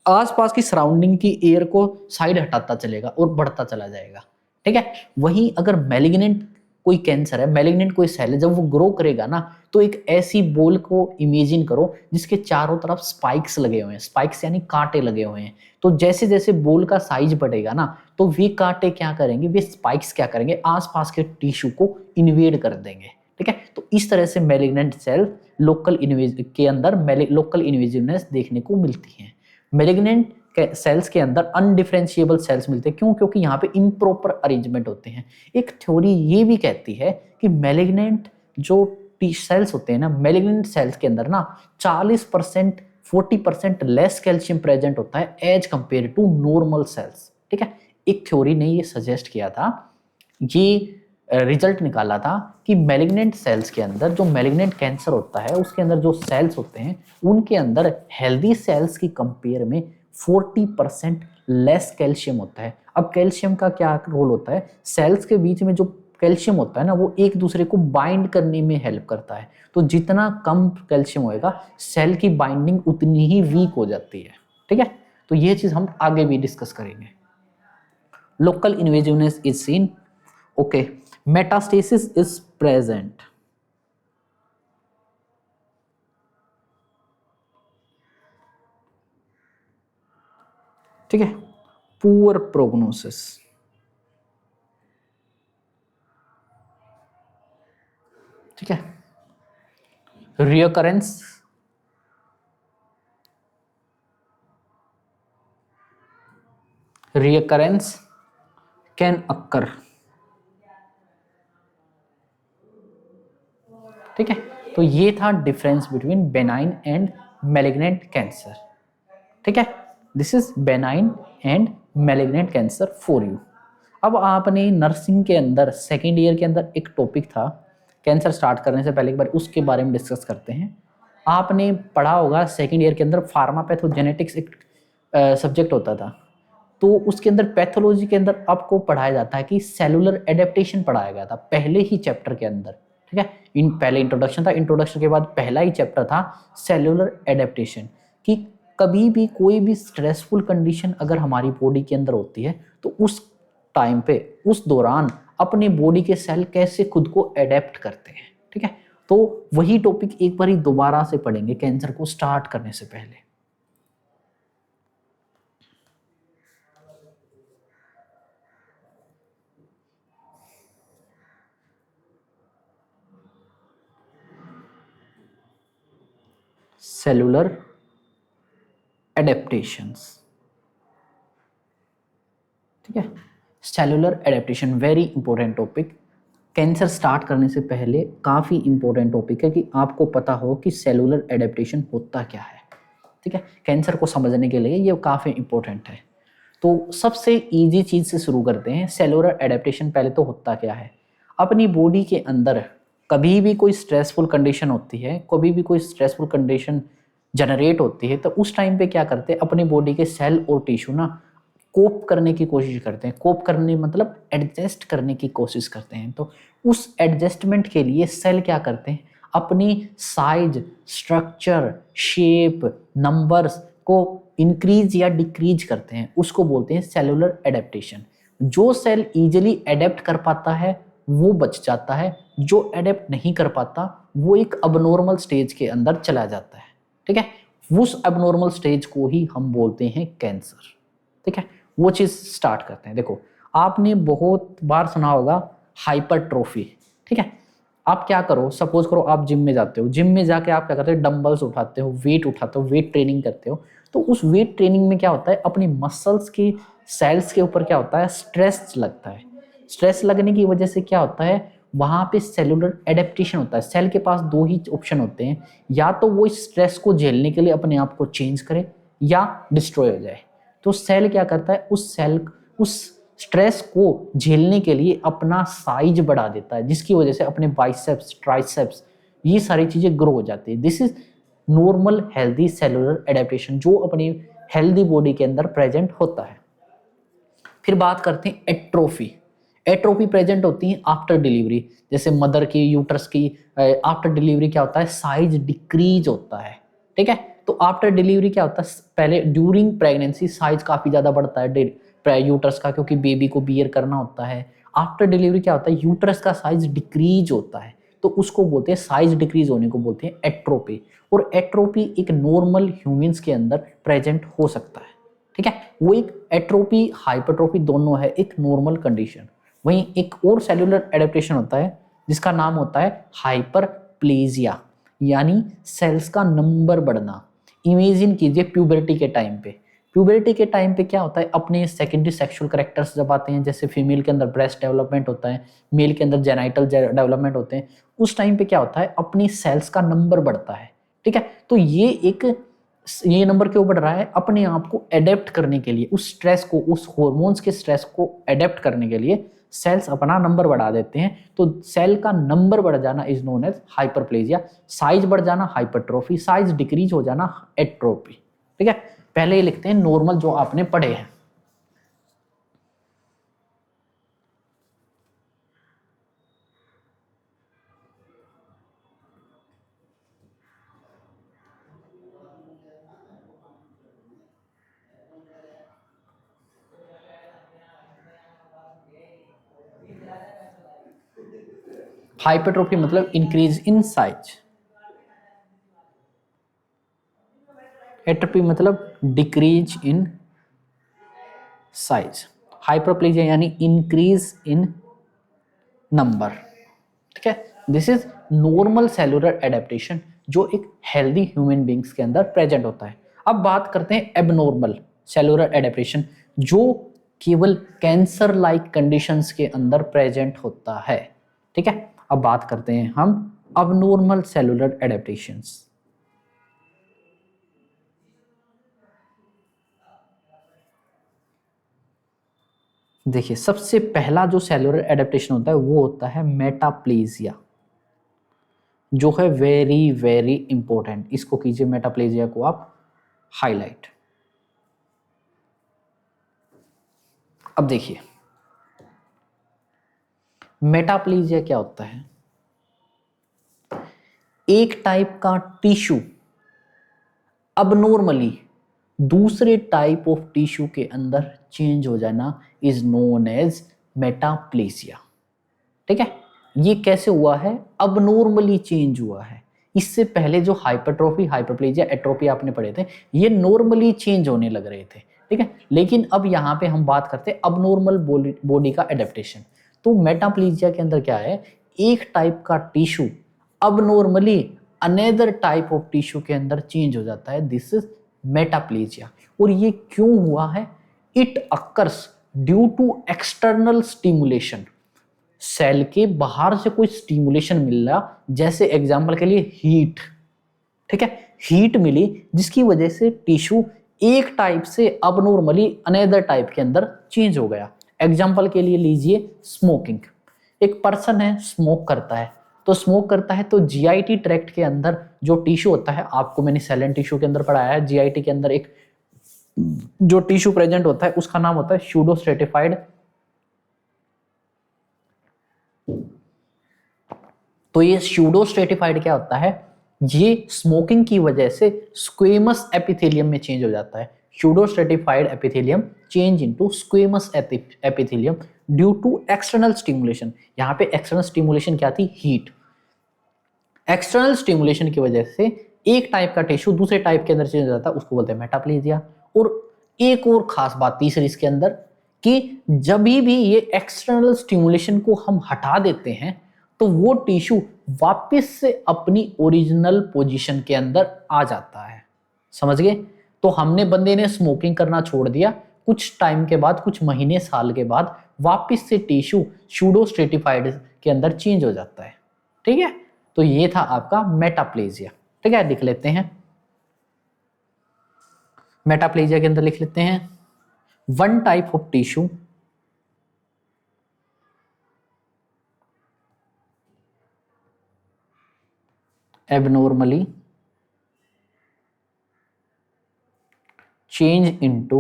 आसपास की सराउंडिंग की एयर को साइड हटाता चलेगा और बढ़ता चला जाएगा, ठीक है। वहीं अगर मैलिग्नेंट कोई कैंसर है, मैलिग्नेंट कोई सेल है, जब वो ग्रो करेगा ना तो एक ऐसी बॉल को इमेजिन करो जिसके चारों तरफ स्पाइक्स लगे हुए हैं, स्पाइक्स यानी कांटे लगे हुए हैं। तो जैसे जैसे बॉल का साइज बढ़ेगा ना तो वे कांटे क्या करेंगे, वे स्पाइक्स क्या करेंगे, आसपास के टिश्यू को इन्वेड कर देंगे, ठीक है। तो इस तरह से मैलिग्नेंट सेल लोकल इन्वेजिवनेस देखने को मिलती है। मैलिग्नेंट सेल्स के अंदर अनडिफरेंशिएबल सेल्स मिलते हैं। क्यों? क्योंकि यहाँ पे इम्प्रॉपर अरेंजमेंट होते हैं। एक थ्योरी ये भी कहती है कि मैलिग्नेंट जो टी सेल्स होते हैं ना, मैलिग्नेंट सेल्स के अंदर ना 40% 40% लेस कैल्शियम प्रेजेंट होता है as compare to normal cells, ठीक है। एक थ्योरी ने ये सजेस्ट किया था, ये रिजल्ट निकाला था कि मैलिग्नेंट सेल्स के अंदर, जो मैलिग्नेंट कैंसर होता है उसके अंदर जो सेल्स होते हैं उनके अंदर हेल्दी सेल्स की कंपेयर में 40% लेस कैल्शियम होता है। अब कैल्शियम का क्या रोल होता है, सेल्स के बीच में जो कैल्शियम होता है ना वो एक दूसरे को बाइंड करने में हेल्प करता है। तो जितना कम कैल्शियम होएगा सेल की बाइंडिंग उतनी ही वीक हो जाती है, ठीक है। तो ये चीज हम आगे भी डिस्कस करेंगे। Local invasiveness is seen, okay. Metastasis is present, ठीक है। पुअर प्रोग्नोसिस, ठीक है। रियकरेंस, रियकरेंस कैन अक्कर, ठीक है। तो ये था difference between benign and malignant cancer, ठीक है। This is benign and malignant cancer for you. अब आपने नर्सिंग के अंदर सेकेंड ईयर के अंदर एक टॉपिक था, कैंसर स्टार्ट करने से पहले एक बार उसके बारे में डिस्कस करते हैं। आपने पढ़ा होगा सेकेंड ईयर के अंदर फार्मापैथोजेनेटिक्स एक सब्जेक्ट होता था। तो उसके अंदर पैथोलॉजी के अंदर आपको पढ़ाया जाता है कि सेलुलर एडेप्टेशन पढ़ाया गया था पहले ही चैप्टर के अंदर, ठीक है। पहले इंट्रोडक्शन था, इंट्रोडक्शन के बाद पहला ही चैप्टर था सेलुलर एडेप्टेशन, कि कभी भी कोई भी स्ट्रेसफुल कंडीशन अगर हमारी बॉडी के अंदर होती है तो उस टाइम पे, उस दौरान अपने बॉडी के सेल कैसे खुद को एडेप्ट करते हैं, ठीक है। तो वही टॉपिक एक बार ही दोबारा से पढ़ेंगे कैंसर को स्टार्ट करने से पहले। सेलुलर एडेप्टेशंस, ठीक है। Cellular adaptation very important topic, cancer start करने से पहले काफ़ी इंपॉर्टेंट टॉपिक है कि आपको पता हो कि सेलुलर एडेप्टेशन होता क्या है, ठीक है। कैंसर को समझने के लिए ये काफ़ी इंपॉर्टेंट है। तो सबसे इजी चीज़ से शुरू करते हैं। सेलुलर एडेप्टेशन पहले तो होता क्या है, अपनी बॉडी के अंदर कभी भी कोई स्ट्रेसफुल कंडीशन होती है, कभी भी कोई स्ट्रेसफुल कंडीशन जनरेट होती है तो उस टाइम पे क्या करते हैं, अपनी बॉडी के सेल और टिश्यू ना कोप करने की कोशिश करते हैं। कोप करने मतलब एडजस्ट करने की कोशिश करते हैं। तो उस एडजस्टमेंट के लिए सेल क्या करते हैं, अपनी साइज, स्ट्रक्चर, शेप, नंबर्स को इंक्रीज या डिक्रीज करते हैं, उसको बोलते हैं सेलुलर एडेप्टेशन। जो सेल इजीली एडेप्ट कर पाता है वो बच जाता है, जो एडेप्ट नहीं कर पाता वो एक अबनॉर्मल स्टेज के अंदर चला जाता है, ठीक है। उस अबनॉर्मल स्टेज को ही हम बोलते हैं कैंसर, ठीक है। वो चीज स्टार्ट करते हैं। देखो आपने बहुत बार सुना होगा हाइपरट्रोफी, ठीक है। आप क्या करो, सपोज करो आप जिम में जाते हो, जिम में जाके आप क्या करते हो, डंबल्स उठाते हो, वेट उठाते हो, वेट ट्रेनिंग करते हो। तो उस वेट ट्रेनिंग में क्या होता है, अपनी मसल्स की सेल्स के ऊपर क्या होता है, स्ट्रेस लगता है। स्ट्रेस लगने की वजह से क्या होता है, वहां पे सेलुलर एडेप्टेशन होता है। सेल के पास दो ही ऑप्शन होते हैं, या तो वो इस स्ट्रेस को झेलने के लिए अपने आप को चेंज करे या डिस्ट्रॉय हो जाए। तो सेल क्या करता है, उस स्ट्रेस को झेलने के लिए अपना साइज बढ़ा देता है, जिसकी वजह से अपने बाइसेप्स, ट्राइसेप्स, ये सारी चीजें ग्रो हो जाती है। This is normal healthy cellular adaptation, जो अपनी हेल्दी बॉडी के अंदर प्रेजेंट होता है। फिर बात करते हैं एट्रोफी। एट्रोफी प्रेजेंट होती है आफ्टर डिलीवरी, जैसे मदर की यूट्रस की आफ्टर डिलीवरी क्या होता है, साइज डिक्रीज होता है। ठीक है, तो आफ्टर डिलीवरी क्या होता है, पहले ड्यूरिंग प्रेगनेंसी साइज काफी ज्यादा बढ़ता है यूट्रस का, क्योंकि बेबी को बियर करना होता है। आफ्टर डिलीवरी क्या होता है, यूट्रस का साइज डिक्रीज होता है, तो उसको बोलते हैं, साइज डिक्रीज होने को बोलते हैं एट्रोपी। और एट्रोपी एक नॉर्मल ह्यूमंस के अंदर प्रेजेंट हो सकता है। ठीक है, वो एक एट्रोपी हाइपरट्रोफी दोनों है, एक नॉर्मल कंडीशन। वहीं एक और सेलुलर एडेप्टेशन होता है जिसका नाम होता है हाइपरप्लेजिया, यानी सेल्स का नंबर बढ़ना। इमेजिन कीजिए प्यूबर्टी के टाइम पे, प्यूबर्टी के टाइम पे क्या होता है, अपने सेकेंडरी सेक्सुअल कैरेक्टर्स जब आते हैं, जैसे फीमेल के अंदर ब्रेस्ट डेवलपमेंट होता है, मेल के अंदर जेनाइटल डेवलपमेंट होते हैं, उस टाइम पे क्या होता है, अपनी सेल्स का नंबर बढ़ता है। ठीक है, तो ये नंबर क्यों बढ़ रहा है, अपने आप को एडेप्ट करने के लिए, उस स्ट्रेस को, उस हॉर्मोन्स के स्ट्रेस को एडेप्ट करने के लिए सेल्स अपना नंबर बढ़ा देते हैं। तो सेल का नंबर बढ़ जाना is known as hyperplasia, size बढ़ जाना हाइपरट्रोफी, साइज डिक्रीज हो जाना एट्रोपी। ठीक है, पहले ये लिखते हैं नॉर्मल जो आपने पढ़े हैं। हाइपरट्रोफी मतलब इंक्रीज इन साइज, एट्रोपी मतलब डिक्रीज इन साइज, हाइपरप्लेजिया यानी इंक्रीज इन नंबर। ठीक है, this is normal cellular adaptation जो एक हेल्दी ह्यूमन बींग्स के अंदर प्रेजेंट होता है। अब बात करते हैं एबनॉर्मल सेलुलर एडेप्टेशन, जो केवल कैंसर लाइक कंडीशंस के अंदर प्रेजेंट होता है। ठीक है, अब बात करते हैं हम अबनॉर्मल सेलुलर एडेप्टेशंस। देखिए, सबसे पहला जो सेलुलर एडेप्टेशन होता है वो होता है मेटाप्लेजिया, जो है वेरी वेरी इंपॉर्टेंट। इसको कीजिए, मेटाप्लेजिया को आप हाईलाइट। अब देखिए, मेटाप्लेजिया क्या होता है, एक टाइप का टिश्यू अबनॉर्मली दूसरे टाइप ऑफ टिश्यू के अंदर चेंज हो जाना इज नोन एज मेटाप्लेजिया। ठीक है, ये कैसे हुआ है, अबनॉर्मली चेंज हुआ है। इससे पहले जो हाइपरट्रोफी, हाइपरप्लेजिया, एट्रोपी आपने पढ़े थे, ये नॉर्मली चेंज होने लग रहे थे। ठीक है, लेकिन अब यहाँ पे हम बात करते हैं अबनॉर्मल बॉडी का एडेप्टेशन। तो मेटाप्लेजिया के अंदर क्या है, एक टाइप का tissue abnormally another type of tissue के अंदर चेंज हो जाता है, दिस इज मेटाप्लेजिया। और ये क्यों हुआ है, it occurs due to external stimulation. Cell के बाहर से कोई स्टिमुलेशन मिल रहा, जैसे एग्जांपल के लिए हीट। ठीक है, हीट मिली जिसकी वजह से टिश्यू एक टाइप से अबनॉर्मली अनदर टाइप के अंदर चेंज हो गया। एग्जांपल के लिए लीजिए स्मोकिंग। एक पर्सन है, स्मोक करता है, तो स्मोक करता है तो जीआईटी ट्रैक्ट के अंदर जो टिश्यू होता है, आपको मैंने सेलन टिश्यू के अंदर पढ़ाया है, जीआईटी के अंदर एक जो टिश्यू प्रेजेंट होता है उसका नाम होता है स्यूडो स्ट्रेटिफाइड। तो ये स्यूडो स्ट्रेटिफाइड क्या होता है, ये स्मोकिंग की वजह से स्क्वेमस एपिथेलियम में चेंज हो जाता है। Pseudo stratified epithelium change into squamous epithelium due to external stimulation. यहाँ पे एक्सटर्नल स्टिमुलेशन क्या थी, हीट। एक्सटर्नल स्टिमुलेशन की वजह से एक टाइप का टिश्यू दूसरे टाइप के अंदर चेंज हो जाता है, उसको बोलते हैं मेटाप्लेजिया। और एक और खास बात तीसरी इसके अंदर, कि जब भी ये एक्सटर्नल स्टिमुलेशन को हम हटा देते हैं तो वो टिश्यू वापस से अपनी ओरिजिनल पोजीशन के अंदर आ जाता है। समझ गए? तो हमने बंदे ने स्मोकिंग करना छोड़ दिया, कुछ टाइम के बाद, कुछ महीने साल के बाद वापस से टिश्यू सूडो स्ट्रेटिफाइड के अंदर चेंज हो जाता है। ठीक है, तो ये था आपका मेटाप्लेजिया। ठीक है, लिख लेते हैं। मेटाप्लेजिया के अंदर लिख लेते हैं, one type of tissue abnormally change into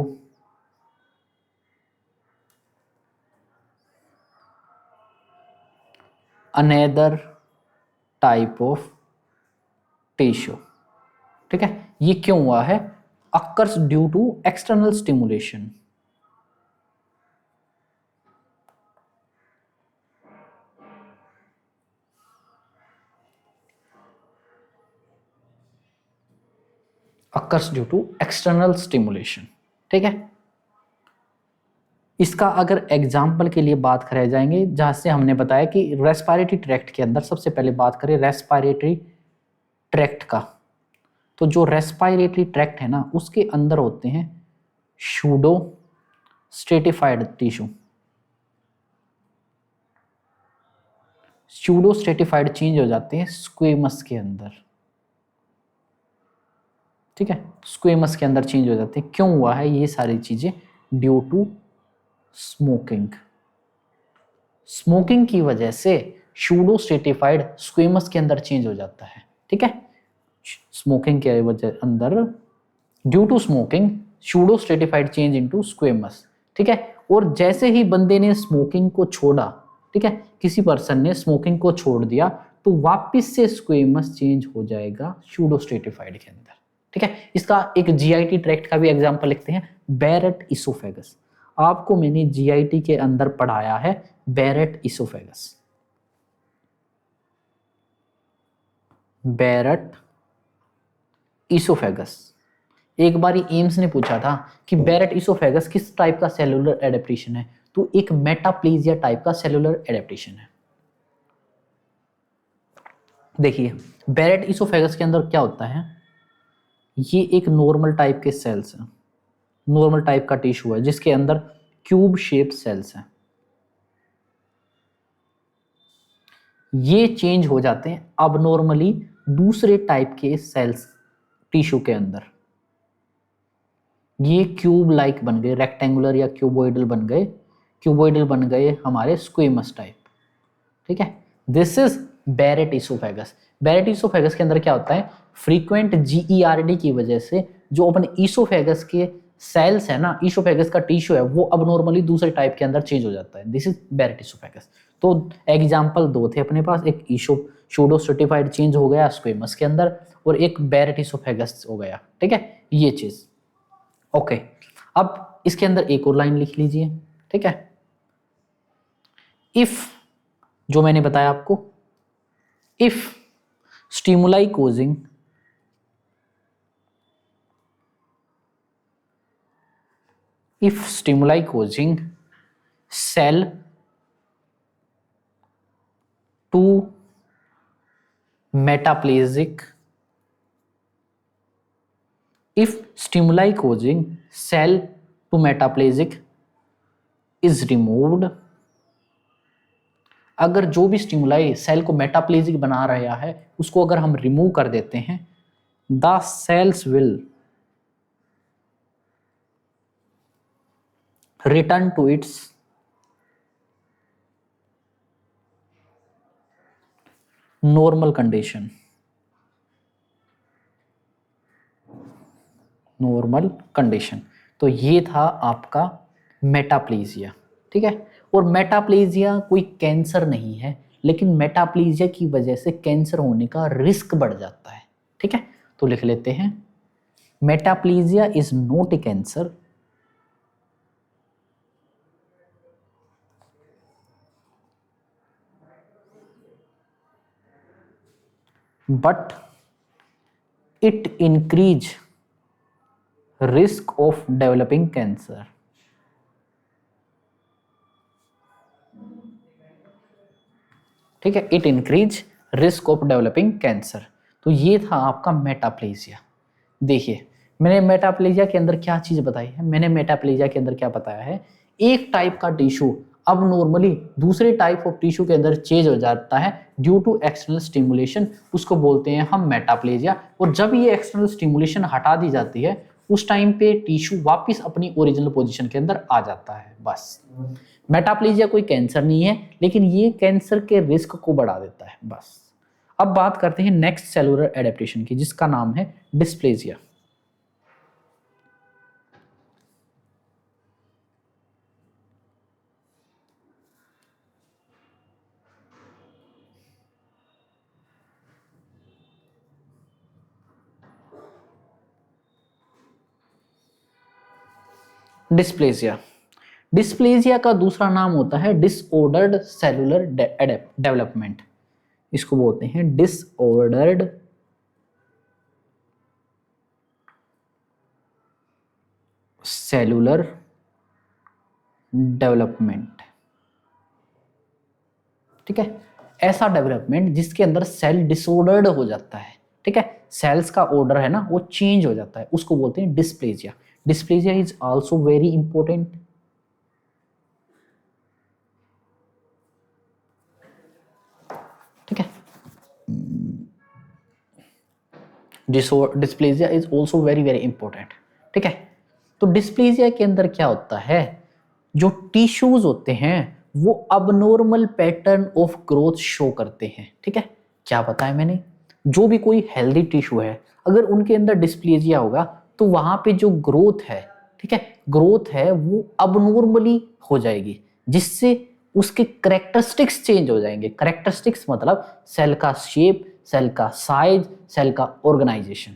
another type of tissue। ठीक है, ये क्यों हुआ है? occurs due to external stimulation। occurs due to external stimulation। ठीक है, इसका अगर एग्जाम्पल के लिए बात करे जाएंगे, जहां से हमने बताया कि रेस्पिरेटरी ट्रैक्ट के अंदर, सबसे पहले बात करें रेस्पिरेटरी ट्रैक्ट का, तो जो रेस्पिरेटरी ट्रैक्ट है ना, उसके अंदर होते हैं pseudo stratified tissue. Pseudo stratified change हो जाते हैं स्क्वेमस के अंदर। ठीक है, स्क्वेमस के अंदर चेंज हो जाते हैं। क्यों हुआ है ये सारी चीजें? Due to smoking. स्मोकिंग की वजह से सूडो स्ट्रेटिफाइड स्क्वेमस के अंदर चेंज हो जाता है। ठीक है, स्मोकिंग के वजह अंदर, due to smoking pseudo stratified change into squamous. ठीक है, और जैसे ही बंदे ने स्मोकिंग को छोड़ा, ठीक है, किसी पर्सन ने स्मोकिंग को छोड़ दिया, तो वापस से स्क्वेमस चेंज हो जाएगा सूडो स्ट्रेटिफाइड के अंदर। ठीक है, इसका एक जीआईटी ट्रैक्ट का भी एग्जांपल लिखते हैं, बैरेट इसोफेगस। आपको मैंने जीआईटी के अंदर पढ़ाया है बैरेट इसोफेगस। बैरेट इसोफेगस, एक बारी एम्स ने पूछा था कि बैरेट इसोफेगस किस टाइप का सेलुलर एडेप्टेशन है, तो एक मेटाप्लेजिया टाइप का सेलुलर एडेप्टेशन है। देखिए, बैरेट इसोफेगस के अंदर क्या होता है, ये एक नॉर्मल टाइप के सेल्स हैं, नॉर्मल टाइप का टिश्यू है जिसके अंदर क्यूब शेप्ड सेल्स हैं। ये चेंज हो जाते हैं अबनॉर्मली दूसरे टाइप के सेल्स टिश्यू के अंदर। ये क्यूब लाइक बन गए, रेक्टेंगुलर या क्यूबोइडल बन गए, क्यूबोइडल बन गए हमारे स्क्वेमस टाइप। ठीक है, this is Barrett oesophagus. Barrett oesophagus के अंदर क्या होता है, फ्रीक्वेंट जीईआरडी की वजह से जो अपन इसोफेगस के सेल्स है ना, इसोफेगस का टिश्यू है, वो अब नॉर्मली दूसरे टाइप के अंदर चेंज हो जाता है। This is Barrett oesophagus. तो एग्जाम्पल दो थे अपने पास, एक सूडो स्ट्रेटिफाइड चेंज हो गया स्क्वेमस के अंदर, और एक बैरेट इसोफेगस हो गया। ठीक है, ये चीज। ओके, अब इसके अंदर एक और लाइन लिख लीजिए। ठीक है, इफ, जो मैंने बताया आपको, if stimuli causing cell to metaplasic, if stimuli causing cell to metaplasic is removed, अगर जो भी स्टिमुलाई सेल को मेटाप्लेजिक बना रहा है उसको अगर हम रिमूव कर देते हैं, the cells will return to its normal condition. Normal condition. तो ये था आपका मेटाप्लेजिया। ठीक है, और मेटाप्लेजिया कोई कैंसर नहीं है, लेकिन मेटाप्लेजिया की वजह से कैंसर होने का रिस्क बढ़ जाता है। ठीक है, तो लिख लेते हैं, metaplasia is not a cancer, but it increase risk of developing cancer। ठीक है, it increase risk of developing cancer. तो ये था आपका मेटाप्लेजिया। देखिए मैंने मेटाप्लेजिया के अंदर क्या चीज बताई है, मैंने मेटाप्लेजिया के अंदर क्या बताया है, एक टाइप का टिश्यू अब नॉर्मली दूसरे टाइप ऑफ टिश्यू के अंदर चेंज हो जाता है ड्यू टू एक्सटर्नल स्टिमुलेशन, उसको बोलते हैं हम मेटाप्लेजिया। और जब ये एक्सटर्नल स्टिमुलेशन हटा दी जाती है उस टाइम पे टिश्यू वापस अपनी ओरिजिनल पोजीशन के अंदर आ जाता है। बस मेटाप्लेजिया कोई कैंसर नहीं है, लेकिन ये कैंसर के रिस्क को बढ़ा देता है। बस अब बात करते हैं नेक्स्ट सेलुलर एडेप्टेशन की, जिसका नाम है डिस्प्लेजिया। डिस्प्लेजिया, डिस्प्लेजिया का दूसरा नाम होता है डिसऑर्डर्ड सेलुलर डेवलपमेंट। इसको बोलते हैं डिसऑर्डर्ड सेलुलर डेवलपमेंट। ठीक है, ऐसा डेवलपमेंट जिसके अंदर सेल डिसऑर्डर्ड हो जाता है। ठीक है, सेल्स का ऑर्डर है ना वो चेंज हो जाता है, उसको बोलते हैं dysplasia. Dysplasia is also very important. ठीक है, dysplasia is also very very important. ठीक है, तो डिस्प्लेजिया के अंदर क्या होता है, जो टिश्यूज होते हैं वो abnormal pattern of growth show करते हैं। ठीक है, क्या बताया मैंने, जो भी कोई हेल्दी टिश्यू है अगर उनके अंदर डिस्प्लेजिया होगा तो वहां पे जो ग्रोथ है, ठीक है, ग्रोथ है वो अबनॉर्मली हो जाएगी, जिससे उसके करेक्टरिस्टिक्स चेंज हो जाएंगे। करेक्टरिस्टिक्स मतलब सेल का शेप, सेल का साइज, सेल का ऑर्गेनाइजेशन।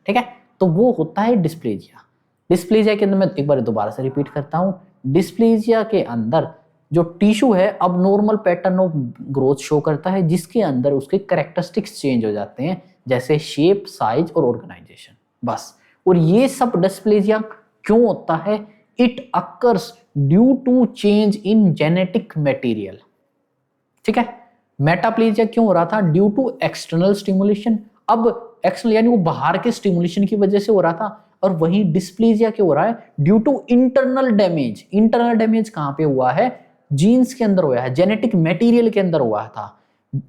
ठीक है, तो वो होता है डिस्प्लेजिया। डिस्प्लेजिया के अंदर मैं एक बार दोबारा से रिपीट करता हूं, डिस्प्लेजिया के अंदर जो टिश्यू है अब normal pattern of growth show करता है, जिसके अंदर उसके करेक्टरिस्टिक्स चेंज हो जाते हैं, जैसे शेप, साइज और ऑर्गेनाइजेशन। बस, और ये सब डिस्प्लेजिया क्यों होता है, it occurs due to change in genetic material. ठीक है, मेटाप्लेजिया क्यों हो रहा था, ड्यू टू एक्सटर्नल स्टिमुलेशन। अब एक्सटर्नल यानी वो बाहर के स्टिमुलेशन की वजह से हो रहा था, और वही डिस्प्लेजिया क्यों हो रहा है, due to internal damage. Internal damage कहां पे हुआ है, जीन्स के अंदर हुआ है, जेनेटिक मटेरियल के अंदर हुआ था।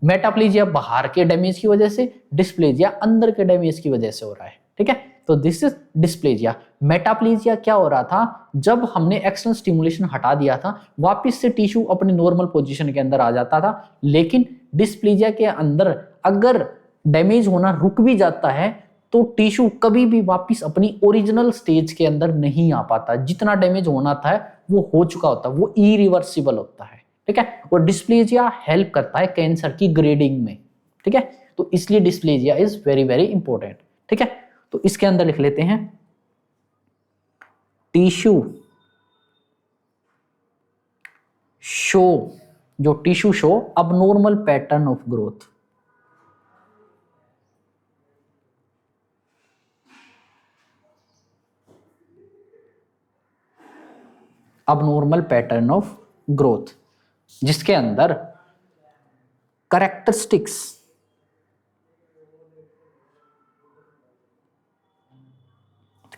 मेटाप्लेजिया बाहर के डैमेज की वजह से, डिस्प्लेजिया अंदर के डैमेज की वजह से हो रहा है। ठीक है, तो दिस इज डिस्प्लेजिया। मेटाप्लेजिया क्या हो रहा था, जब हमने एक्सटर्नल स्टिमुलेशन हटा दिया था वापस से टिश्यू अपनी नॉर्मल पोजीशन के अंदर आ जाता था। लेकिन डिस्प्लेजिया के अंदर अगर डैमेज होना रुक भी जाता है तो टिश्यू कभी भी वापस अपनी ओरिजिनल स्टेज के अंदर नहीं आ पाता। जितना डैमेज होना था वो हो चुका होता है, वो इरिवर्सिबल होता है। ठीक है, और डिस्प्लेजिया हेल्प करता है कैंसर की ग्रेडिंग में। ठीक है, तो इसलिए dysplasia is very very important. ठीक है, तो इसके अंदर लिख लेते हैं टिश्यू शो, जो tissue show abnormal pattern of growth. Abnormal pattern of growth, जिसके अंदर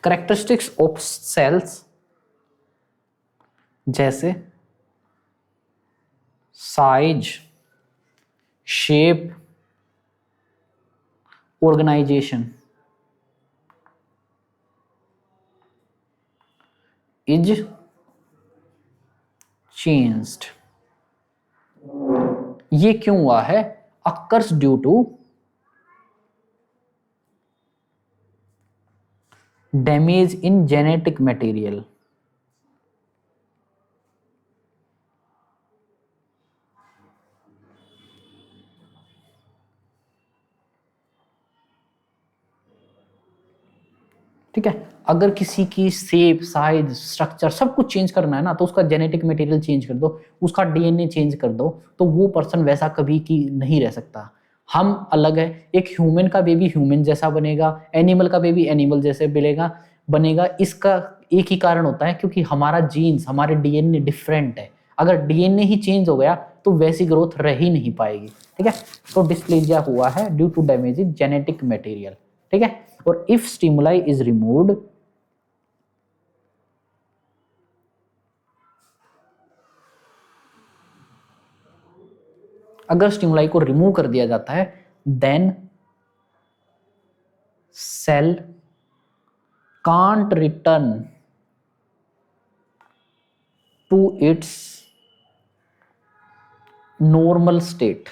करेक्टरिस्टिक्स ऑफ सेल्स जैसे size, shape, organisation is changed. ये क्यों हुआ है, occurs due to damage in genetic material. ठीक है, अगर किसी की शेप, साइज, स्ट्रक्चर सब कुछ चेंज करना है ना तो उसका जेनेटिक मटेरियल चेंज कर दो, उसका डीएनए चेंज कर दो, तो वो पर्सन वैसा कभी की नहीं रह सकता। हम अलग है, एक ह्यूमन का बेबी ह्यूमन जैसा बनेगा, एनिमल का बेबी एनिमल जैसे बनेगा। इसका एक ही कारण होता है, क्योंकि हमारा जीन्स, हमारे डीएनए डिफरेंट है। अगर डीएनए ही चेंज हो गया तो वैसी ग्रोथ रह ही नहीं पाएगी, ठीक है। तो डिस्प्लेजिया हुआ है due to damage in genetic material, ठीक है। और इफ स्टिमुलाई इज रिमूव्ड, अगर स्टिमुलाई को रिमूव कर दिया जाता है, then cell can't return to its normal state,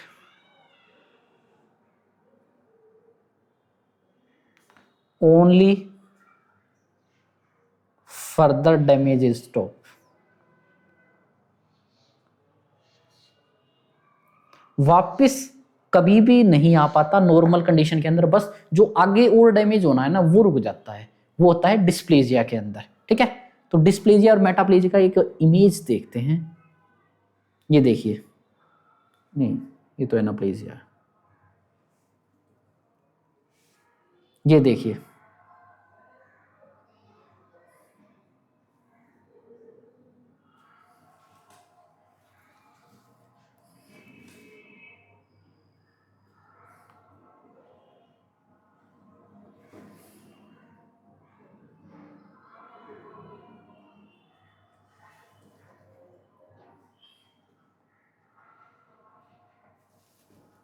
only further damage is stop. वापिस कभी भी नहीं आ पाता नॉर्मल कंडीशन के अंदर, बस जो आगे और डैमेज होना है ना वो रुक जाता है, वो होता है डिस्प्लेजिया के अंदर, ठीक है। तो डिस्प्लेजिया और मेटाप्लेजिया का एक इमेज देखते हैं, ये देखिए, नहीं ये तो एनाप्लेजिया है, ये देखिए,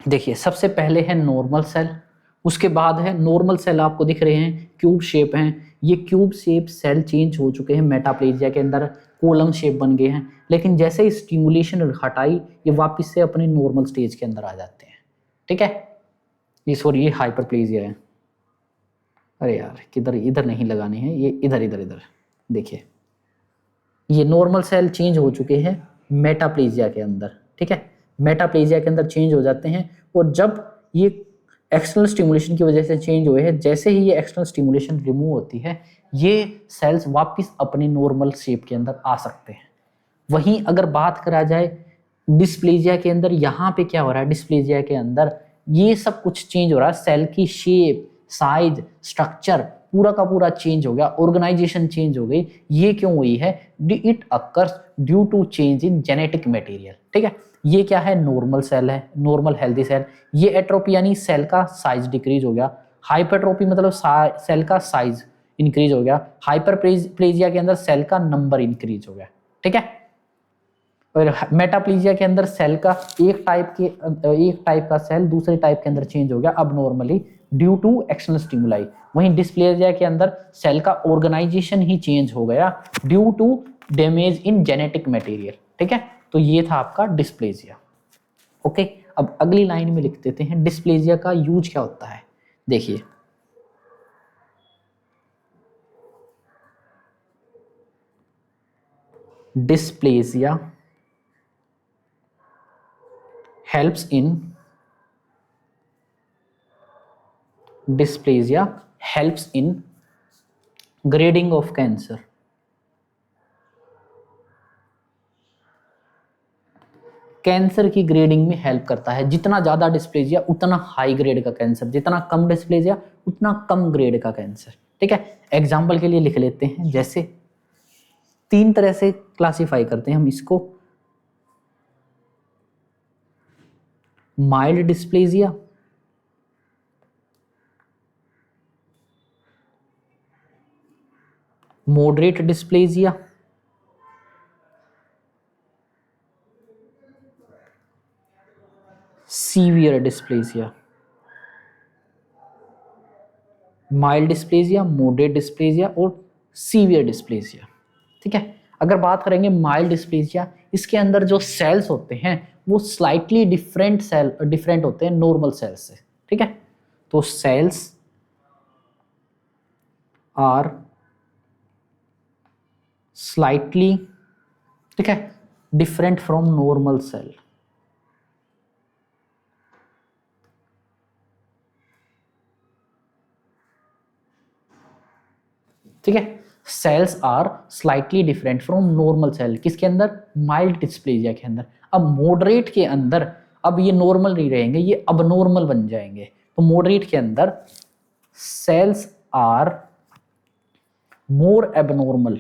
देखिए सबसे पहले है नॉर्मल सेल, उसके बाद है नॉर्मल सेल आपको दिख रहे हैं क्यूब शेप हैं, ये क्यूब शेप सेल चेंज हो चुके हैं मेटाप्लेजिया के अंदर, कोलम शेप बन गए हैं, लेकिन जैसे ही स्टिमुलेशन हटाई ये वापस से अपने नॉर्मल स्टेज के अंदर आ जाते हैं, ठीक है। ये सॉरी ये हाइपरप्लेजिया है, अरे यार किधर, इधर नहीं लगाने हैं, ये इधर इधर इधर देखिए, ये नॉर्मल सेल चेंज हो चुके हैं मेटाप्लेजिया के अंदर, ठीक है। मेटाप्लेजिया के अंदर चेंज हो जाते हैं, और जब ये एक्सटर्नल स्टिमुलेशन की वजह से चेंज हुए हैं, जैसे ही ये एक्सटर्नल स्टिमुलेशन रिमूव होती है, ये सेल्स वापस अपने नॉर्मल शेप के अंदर आ सकते हैं। वहीं अगर बात करा जाए डिस्प्लेजिया के अंदर, यहाँ पे क्या हो रहा है, डिस्प्लेजिया के अंदर ये सब कुछ चेंज हो रहा है, सेल की शेप, साइज, स्ट्रक्चर पूरा का पूरा चेंज हो गया, ऑर्गेनाइजेशन चेंज हो गई। ये क्यों हुई है? It occurs due to change in genetic material, ठीक है। ये क्या है? नॉर्मल सेल है, नॉर्मल हेल्दी सेल। ये एट्रोपी यानी सेल का साइज डिक्रीज हो गया, हाइपरट्रोपी मतलब सेल का साइज इंक्रीज हो गया, हाइपरप्लेजिया के अंदर सेल का नंबर इंक्रीज हो गया, ठीक है। और मेटाप्लेजिया के अंदर सेल का एक टाइप का सेल दूसरे टाइप के अंदर चेंज हो गया अब normally due to external stimuli. वहीं डिस्प्लेजिया के अंदर सेल का ऑर्गेनाइजेशन ही चेंज हो गया due to damage in genetic material, ठीक है। तो ये था आपका डिस्प्लेजिया, ओके। अब अगली लाइन में लिख देते हैं डिस्प्लेजिया का यूज क्या होता है। देखिए dysplasia helps in grading of cancer। Cancer की ग्रेडिंग में हेल्प करता है। जितना ज्यादा डिस्प्लेजिया उतना हाई ग्रेड का कैंसर, जितना कम डिस्प्लेजिया उतना कम ग्रेड का कैंसर, ठीक है। एग्जाम्पल के लिए लिख लेते हैं, जैसे 3 तरह से क्लासिफाई करते हैं हम इसको, mild dysplasia, moderate dysplasia, severe dysplasia. Mild dysplasia, moderate dysplasia और सीवियर डिस्प्लेजिया, ठीक है। अगर बात करेंगे माइल्ड डिस्प्लेजिया, इसके अंदर जो सेल्स होते हैं वो स्लाइटली डिफरेंट होते हैं नॉर्मल सेल्स से, ठीक है। तो सेल्स आर स्लाइटली, ठीक है, डिफरेंट फ्रॉम नॉर्मल सेल, ठीक है। Cells are slightly different from normal cell, किसके अंदर? माइल्ड डिस्प्लेजिया के अंदर। अब मॉडरेट के अंदर अब ये नॉर्मल नहीं रहेंगे, ये अब नॉर्मल बन जाएंगे। तो मॉडरेट के अंदर cells are more abnormal,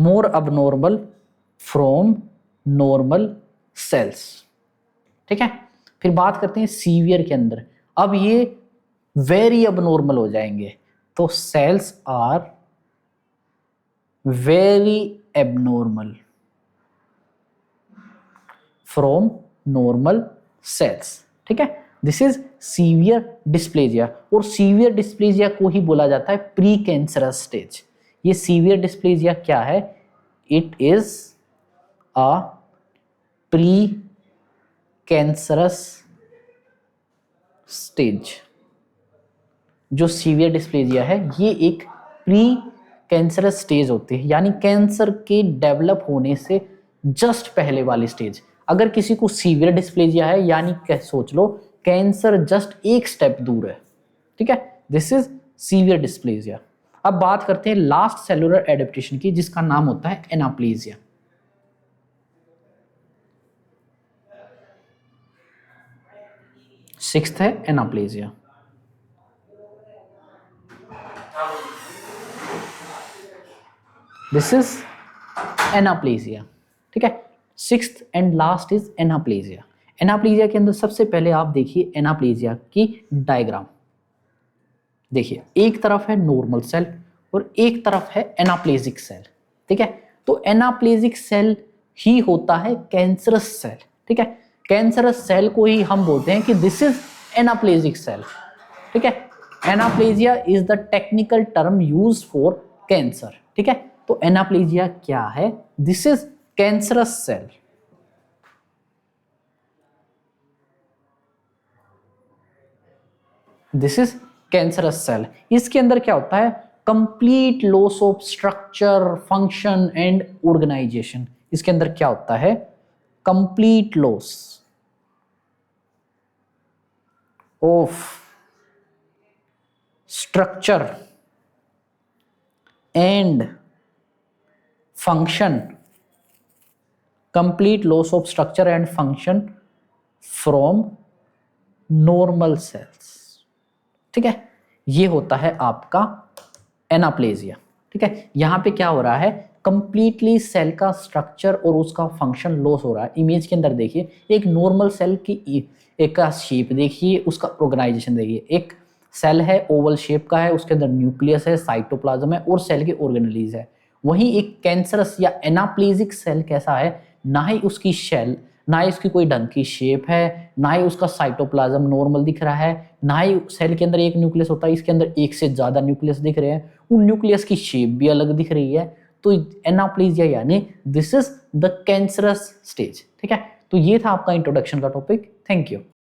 more abnormal from normal cells. ठीक है, फिर बात करते हैं सीवियर के अंदर। अब ये वेरी अबनॉर्मल हो जाएंगे, तो cells are very abnormal from normal cells. ठीक है, दिस इज सीवियर डिस्प्लेजिया, और सीवियर डिस्प्लेजिया को ही बोला जाता है प्री कैंसरस स्टेज। ये सीवियर डिस्प्लेजिया क्या है? It is a precancerous stage. जो सीवियर डिस्प्लेजिया है ये एक प्री कैंसरस स्टेज होती है, यानी कैंसर के डेवलप होने से जस्ट पहले वाली स्टेज। अगर किसी को सीवियर डिस्प्लेजिया है, यानी सोच लो कैंसर जस्ट एक स्टेप दूर है। ठीक है, दिस इज सीवियर डिस्प्लेजिया। अब बात करते हैं लास्ट सेलुलर एडेप्टेशन की, जिसका नाम होता है एनाप्लेजिया। सिक्स्थ है एनाप्लेजिया। This is एनाप्लेजिया। ठीक है, सिक्स्थ एंड लास्ट इज एनाप्लेजिया। एनाप्लेजिया के अंदर सबसे पहले आप देखिए एनाप्लेजिया की डायग्राम। देखिए, एक तरफ है नॉर्मल सेल और एक तरफ है एनाप्लेजिक सेल। ठीक है, तो एनाप्लेजिक सेल ही होता है कैंसरस सेल। ठीक है, कैंसरस सेल को ही हम बोलते हैं कि दिस इज एनाप्लेजिक सेल। ठीक है, anaplasia is the technical term used for cancer. ठीक है, तो एनाप्लेजिया क्या है? This is cancerous cell. This is cancerous cell. इसके अंदर क्या होता है? Complete loss of structure, function and organisation. इसके अंदर क्या होता है? Complete loss of structure and function, complete loss of structure and function from normal cells. ठीक है, ये होता है आपका एनाप्लेजिया। ठीक है, यहां पे क्या हो रहा है? कंप्लीटली सेल का स्ट्रक्चर और उसका फंक्शन लॉस हो रहा है। इमेज के अंदर देखिए, एक नॉर्मल सेल की एक का शेप देखिए, उसका ऑर्गेनाइजेशन देखिए। एक सेल है ओवल शेप का है, उसके अंदर न्यूक्लियस है, साइटोप्लाज्म है और सेल के ऑर्गेनेलीज है। वहीं एक कैंसरस या एनाप्लेजिक सेल कैसा है? ना ही उसकी शेल, ना ही उसकी कोई ढंग की शेप है, ना ही उसका साइटोप्लाज्म नॉर्मल दिख रहा है, ना ही सेल के अंदर एक न्यूक्लियस होता है, इसके अंदर एक से ज्यादा न्यूक्लियस दिख रहे हैं, उन न्यूक्लियस की शेप भी अलग दिख रही है। तो एनाप्लेजिया यानी this is the cancerous stage. ठीक है, तो ये था आपका इंट्रोडक्शन का टॉपिक। Thank you.